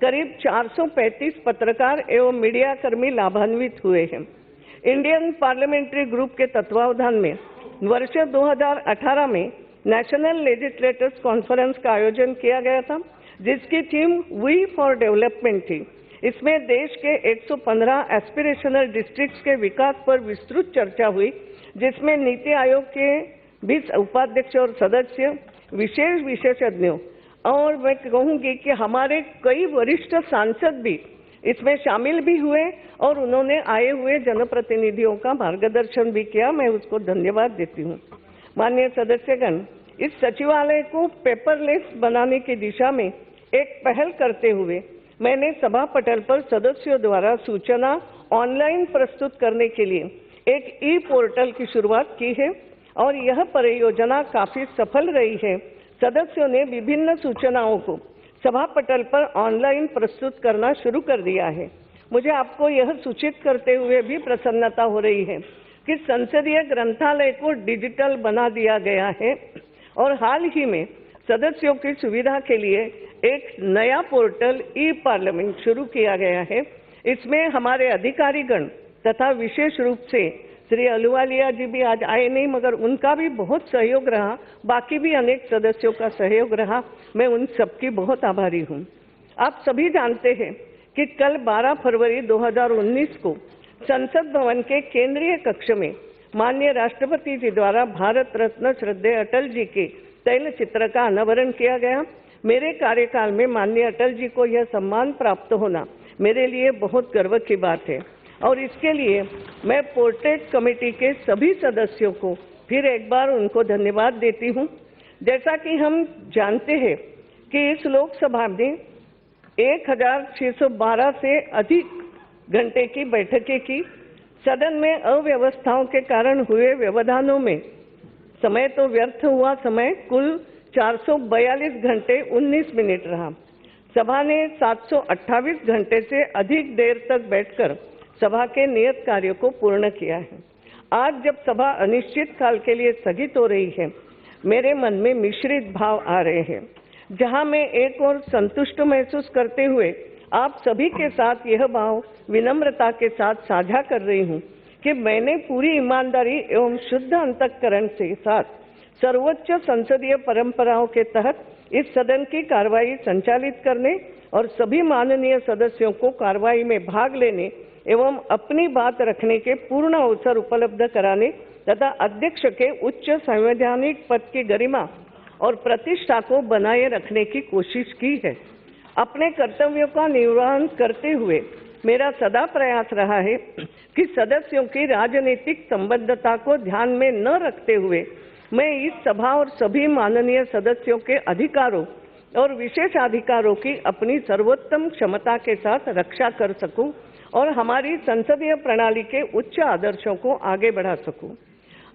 करीब 435 पत्रकार एवं मीडिया कर्मी लाभान्वित हुए हैं। इंडियन पार्लियामेंट्री ग्रुप के तत्वावधान में वर्ष 2018 में नेशनल लेजिस्लेटर्स कॉन्फ्रेंस का आयोजन किया गया था, जिसकी थीम वी फॉर डेवलपमेंट थी। इसमें देश के 115 एस्पिरेशनल डिस्ट्रिक्ट्स के विकास पर विस्तृत चर्चा हुई, जिसमें नीति आयोग के 20 उपाध्यक्ष और सदस्य, विशेष विशेषज्ञों और मैं कहूँगी कि हमारे कई वरिष्ठ सांसद भी इसमें शामिल भी हुए और उन्होंने आए हुए जनप्रतिनिधियों का मार्गदर्शन भी किया। मैं उसको धन्यवाद देती हूँ। माननीय सदस्यगण, इस सचिवालय को पेपरलेस बनाने की दिशा में एक पहल करते हुए मैंने सभा पटल पर सदस्यों द्वारा सूचना ऑनलाइन प्रस्तुत करने के लिए एक ई-पोर्टल की शुरुआत की है और यह परियोजना काफी सफल रही है। सदस्यों ने विभिन्न सूचनाओं को सभा पटल पर ऑनलाइन प्रस्तुत करना शुरू कर दिया है। मुझे आपको यह सूचित करते हुए भी प्रसन्नता हो रही है कि संसदीय ग्रंथालय को डिजिटल बना दिया गया है और हाल ही में सदस्यों की सुविधा के लिए एक नया पोर्टल ई पार्लियामेंट शुरू किया गया है। इसमें हमारे अधिकारीगण तथा विशेष रूप से श्री अहलुवालिया जी भी आज आए नहीं, मगर उनका भी बहुत सहयोग रहा, बाकी भी अनेक सदस्यों का सहयोग रहा। मैं उन सबकी बहुत आभारी हूँ। आप सभी जानते हैं कि कल 12 फरवरी 2019 को संसद भवन के केंद्रीय कक्ष में माननीय राष्ट्रपति जी द्वारा भारत रत्न श्रद्धेय अटल जी के तैल चित्र का अनावरण किया गया। मेरे कार्यकाल में माननीय अटल जी को यह सम्मान प्राप्त होना मेरे लिए बहुत गर्व की बात है और इसके लिए मैं पोर्ट्रेट कमेटी के सभी सदस्यों को फिर एक बार उनको धन्यवाद देती हूँ। जैसा कि हम जानते हैं कि इस लोकसभा में 1612 से अधिक घंटे की बैठकें की। सदन में अव्यवस्थाओं के कारण हुए व्यवधानों में समय तो व्यर्थ हुआ, समय कुल 442 घंटे 19 मिनट रहा। सभा ने 728 घंटे से अधिक देर तक बैठकर सभा के नियत कार्यों को पूर्ण किया है। आज जब सभा अनिश्चित काल के लिए स्थगित हो रही है, मेरे मन में मिश्रित भाव आ रहे हैं। जहां मैं एक ओर संतुष्ट महसूस करते हुए आप सभी के साथ यह भाव विनम्रता के साथ साझा कर रही हूं कि मैंने पूरी ईमानदारी एवं शुद्ध अंतःकरण के साथ सर्वोच्च संसदीय परंपराओं के तहत इस सदन की कार्रवाई संचालित करने और सभी माननीय सदस्यों को कार्रवाई में भाग लेने एवं अपनी बात रखने के पूर्ण अवसर उपलब्ध कराने तथा अध्यक्ष के उच्च संवैधानिक पद की गरिमा और प्रतिष्ठा को बनाए रखने की कोशिश की है। अपने कर्तव्यों का निर्वहन करते हुए मेरा सदा प्रयास रहा है कि सदस्यों की राजनीतिक संबद्धता को ध्यान में न रखते हुए मैं इस सभा और सभी माननीय सदस्यों के अधिकारों और विशेषाधिकारों की अपनी सर्वोत्तम क्षमता के साथ रक्षा कर सकूं और हमारी संसदीय प्रणाली के उच्च आदर्शों को आगे बढ़ा सकूं।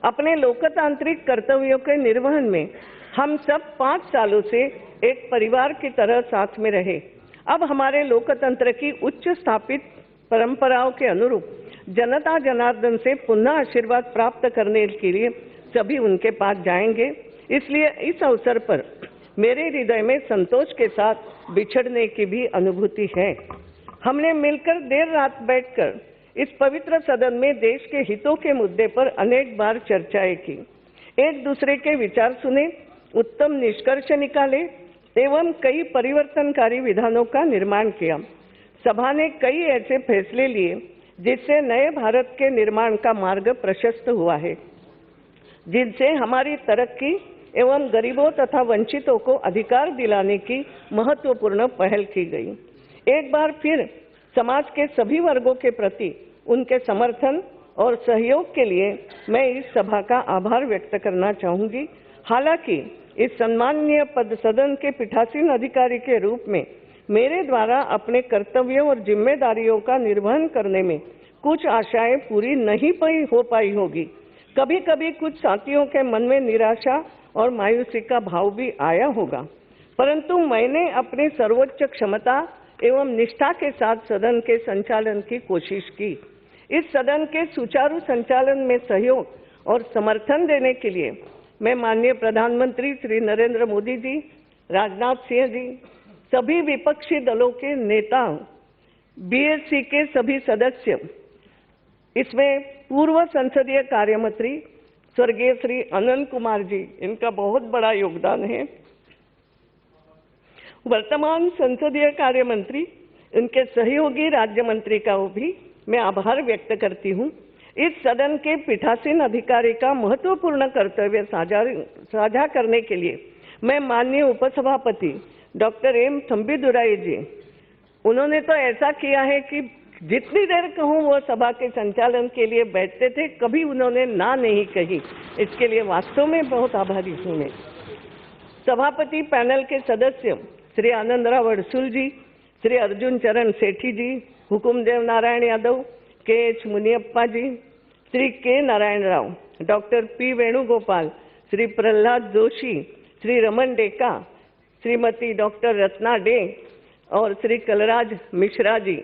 अपने लोकतांत्रिक कर्तव्यों के निर्वहन में हम सब 5 सालों से एक परिवार की तरह साथ में रहे। अब हमारे लोकतंत्र की उच्च स्थापित परंपराओं के अनुरूप जनता जनार्दन से पुनः आशीर्वाद प्राप्त करने के लिए सभी उनके पास जाएंगे। इसलिए इस अवसर पर मेरे हृदय में संतोष के साथ बिछड़ने की भी अनुभूति है। हमने मिलकर देर रात बैठकर इस पवित्र सदन में देश के हितों के मुद्दे पर अनेक बार चर्चाएं की, एक दूसरे के विचार सुने, उत्तम निष्कर्ष निकाले एवं कई परिवर्तनकारी विधानों का निर्माण किया। सभा ने कई ऐसे फैसले लिए जिससे नए भारत के निर्माण का मार्ग प्रशस्त हुआ है, जिनसे हमारी तरक्की एवं गरीबों तथा वंचितों को अधिकार दिलाने की महत्वपूर्ण पहल की गई। एक बार फिर समाज के सभी वर्गों के प्रति उनके समर्थन और सहयोग के लिए मैं इस सभा का आभार व्यक्त करना चाहूंगी। हालांकि इस सम्माननीय पद सदन के पीठासीन अधिकारी के रूप में मेरे द्वारा अपने कर्तव्यों और जिम्मेदारियों का निर्वहन करने में कुछ आशाएं पूरी नहीं हो पाई होगी। कभी कभी कुछ साथियों के मन में निराशा और मायूसी का भाव भी आया होगा, परंतु मैंने अपनी सर्वोच्च क्षमता एवं निष्ठा के साथ सदन के संचालन की कोशिश की। इस सदन के सुचारू संचालन में सहयोग और समर्थन देने के लिए मैं माननीय प्रधानमंत्री श्री नरेंद्र मोदी जी, राजनाथ सिंह जी, सभी विपक्षी दलों के नेताओं, बीएससी के सभी सदस्य, इसमें पूर्व संसदीय कार्य मंत्री स्वर्गीय श्री अनंत कुमार जी, इनका बहुत बड़ा योगदान है, वर्तमान संसदीय कार्य मंत्री, उनके सहयोगी राज्य मंत्री का भी मैं आभार व्यक्त करती हूँ। इस सदन के पीठासीन अधिकारी का महत्वपूर्ण कर्तव्य साझा करने के लिए मैं माननीय उपसभापति डॉक्टर एम थम्बीदुराई जी, उन्होंने तो ऐसा किया है कि जितनी देर कहूँ वो सभा के संचालन के लिए बैठते थे, कभी उन्होंने ना नहीं कही। इसके लिए वास्तव में बहुत आभारी हूँ मैं। सभापति पैनल के सदस्य श्री आनंदराव अड़सुल जी, श्री अर्जुन चरण सेठी जी, हुकुमदेव नारायण यादव, के.एच. मुनियप्पा जी, श्री के. Narayan Rao, doctor P. Venugopal, Shri Prahlad Joshi, Shri Raman Deka, Shrimati doctor Ratna day और श्री कलराज मिश्रा जी,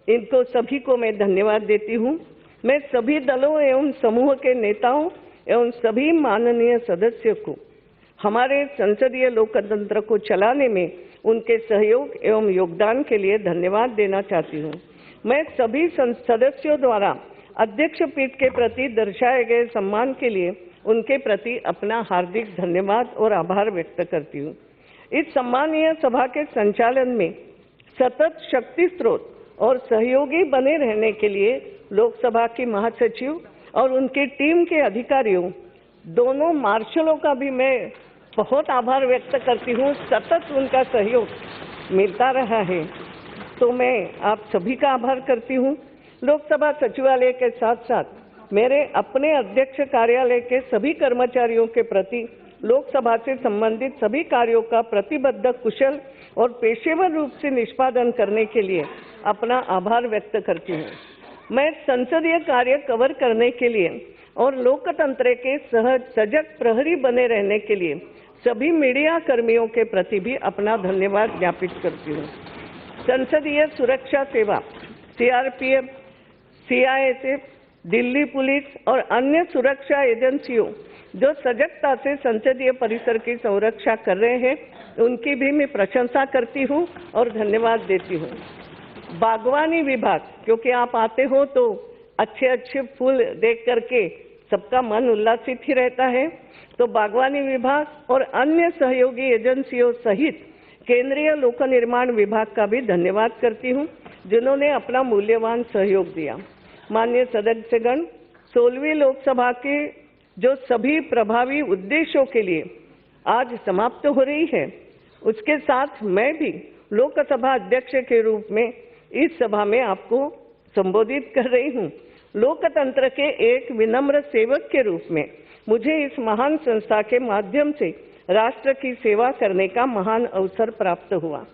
इनको सभी को मैं धन्यवाद देती हूँ। मैं सभी दलों एवं समूह के नेताओं एवं सभी माननीय सदस्यों को हमारे संसदीय लोकतंत्र को चलाने में उनके सहयोग एवं योगदान के लिए धन्यवाद देना चाहती हूँ। मैं सभी सदस्यों द्वारा अध्यक्ष पीठ के प्रति दर्शाए गए सम्मान के लिए उनके प्रति अपना हार्दिक धन्यवाद और आभार व्यक्त करती हूँ। इस सम्मानीय सभा के संचालन में सतत शक्ति स्रोत और सहयोगी बने रहने के लिए लोकसभा की महासचिव और उनकी टीम के अधिकारियों, दोनों मार्शलों का भी मैं बहुत आभार व्यक्त करती हूँ। सतत उनका सहयोग मिलता रहा है, तो मैं आप सभी का आभार करती हूँ। लोकसभा सचिवालय के साथ साथ मेरे अपने अध्यक्ष कार्यालय के सभी कर्मचारियों के प्रति लोकसभा से संबंधित सभी कार्यों का प्रतिबद्ध, कुशल और पेशेवर रूप से निष्पादन करने के लिए अपना आभार व्यक्त करती हूँ। मैं संसदीय कार्य कवर करने के लिए और लोकतंत्र के सजग प्रहरी बने रहने के लिए सभी मीडिया कर्मियों के प्रति भी अपना धन्यवाद ज्ञापित करती हूँ। संसदीय सुरक्षा सेवा, सीआरपीएफ, सीआईएसएफ, दिल्ली पुलिस और अन्य सुरक्षा एजेंसियों जो सजगता से संसदीय परिसर की संरक्षा कर रहे हैं, उनकी भी मैं प्रशंसा करती हूँ और धन्यवाद देती हूँ। बागवानी विभाग, क्योंकि आप आते हो तो अच्छे अच्छे फूल देख करके सबका मन उल्लासित ही रहता है, तो बागवानी विभाग और अन्य सहयोगी एजेंसियों सहित केंद्रीय लोक निर्माण विभाग का भी धन्यवाद करती हूँ, जिन्होंने अपना मूल्यवान सहयोग दिया। माननीय सदस्यगण, 16वीं लोकसभा के जो सभी प्रभावी उद्देश्यों के लिए आज समाप्त हो रही है, उसके साथ मैं भी लोकसभा अध्यक्ष के रूप में इस सभा में आपको संबोधित कर रही हूँ। लोकतंत्र के एक विनम्र सेवक के रूप में मुझे इस महान संस्था के माध्यम से राष्ट्र की सेवा करने का महान अवसर प्राप्त हुआ।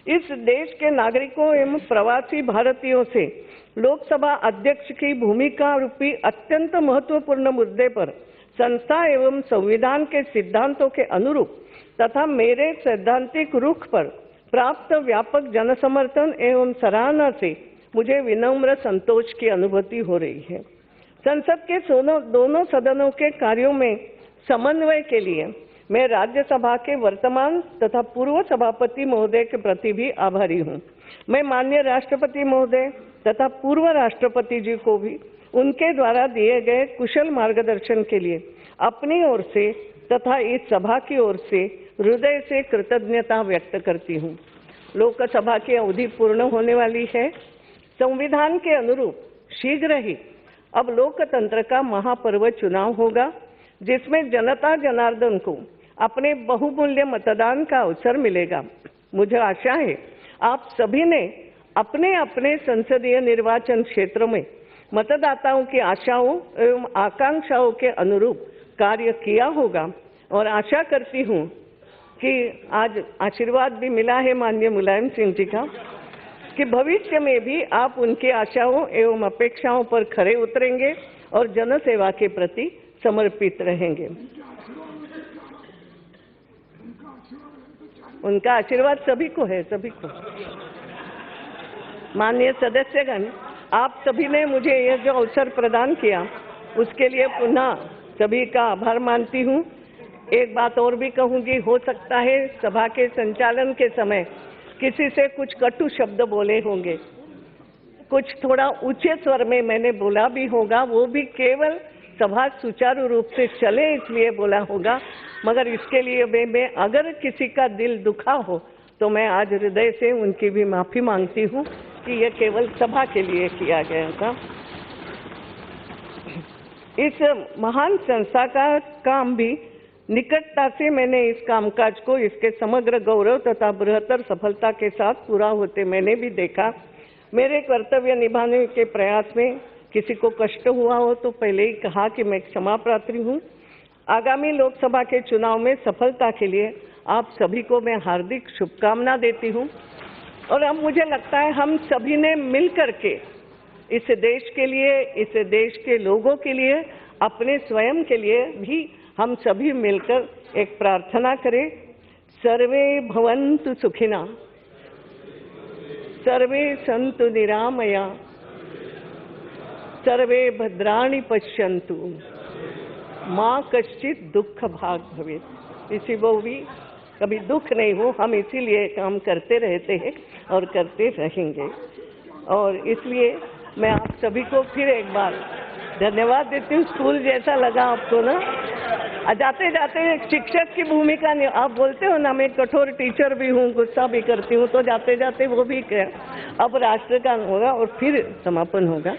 इस देश के नागरिकों एवं प्रवासी भारतीयों से लोकसभा अध्यक्ष की भूमिका रूपी अत्यंत महत्वपूर्ण मुद्दे पर संस्था एवं संविधान के सिद्धांतों के अनुरूप तथा मेरे सैद्धांतिक रुख पर प्राप्त व्यापक जनसमर्थन एवं सराहना से मुझे विनम्र संतोष की अनुभूति हो रही है। संसद के दोनों सदनों के कार्यों में समन्वय के लिए मैं राज्यसभा के वर्तमान तथा पूर्व सभापति महोदय के प्रति भी आभारी हूँ। मैं माननीय राष्ट्रपति महोदय तथा पूर्व राष्ट्रपति जी को भी उनके द्वारा दिए गए कुशल मार्गदर्शन के लिए अपनी ओर से तथा इस सभा की ओर से हृदय से कृतज्ञता व्यक्त करती हूँ। लोकसभा की अवधि पूर्ण होने वाली है। संविधान के अनुरूप शीघ्र ही अब लोकतंत्र का महापर्व चुनाव होगा, जिसमें जनता जनार्दन को अपने बहुमूल्य मतदान का अवसर मिलेगा। मुझे आशा है आप सभी ने अपने अपने संसदीय निर्वाचन क्षेत्रों में मतदाताओं की आशाओं एवं आकांक्षाओं के अनुरूप कार्य किया होगा और आशा करती हूँ कि आज आशीर्वाद भी मिला है माननीय मुलायम सिंह जी का कि भविष्य में भी आप उनकी आशाओं एवं अपेक्षाओं पर खरे उतरेंगे और जनसेवा के प्रति समर्पित रहेंगे। उनका आशीर्वाद सभी को है, सभी को। माननीय सदस्यगण, आप सभी ने मुझे यह जो अवसर प्रदान किया उसके लिए पुनः सभी का आभार मानती हूँ। एक बात और भी कहूँगी, हो सकता है सभा के संचालन के समय किसी से कुछ कटु शब्द बोले होंगे, कुछ थोड़ा ऊंचे स्वर में मैंने बोला भी होगा, वो भी केवल सभा सुचारू रूप से चले इसलिए बोला होगा, मगर इसके लिए मैं अगर किसी का दिल दुखा हो तो मैं आज हृदय से उनकी भी माफी मांगती हूँ कि यह केवल सभा के लिए किया गया था। इस महान संस्था का काम भी निकटता से मैंने इस कामकाज को इसके समग्र गौरव तथा बृहत्तर सफलता के साथ पूरा होते मैंने भी देखा। मेरे कर्तव्य निभाने के प्रयास में किसी को कष्ट हुआ हो तो पहले ही कहा कि मैं क्षमा प्रार्थी हूँ। आगामी लोकसभा के चुनाव में सफलता के लिए आप सभी को मैं हार्दिक शुभकामना देती हूँ। और अब मुझे लगता है हम सभी ने मिल करके इस देश के लिए, इस देश के लोगों के लिए, अपने स्वयं के लिए भी हम सभी मिलकर एक प्रार्थना करें। सर्वे भवन्तु सुखिनः, सर्वे सन्तु निरामया, सर्वे भद्राणि पश्यन्तु, माँ कश्चित् दुःख भाग् भवेत्। इसी वो भी कभी दुख नहीं हो, हम इसीलिए काम करते रहते हैं और करते रहेंगे। और इसलिए मैं आप सभी को फिर एक बार धन्यवाद देती हूँ। स्कूल जैसा लगा आपको ना? जाते जाते एक शिक्षक की भूमिका नहीं, आप बोलते हो ना मैं कठोर टीचर भी हूँ, गुस्सा भी करती हूँ, तो जाते जाते वो भी क्या अब राष्ट्र का होगा और फिर समापन होगा।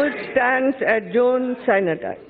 Honorable stands adjourned, China time.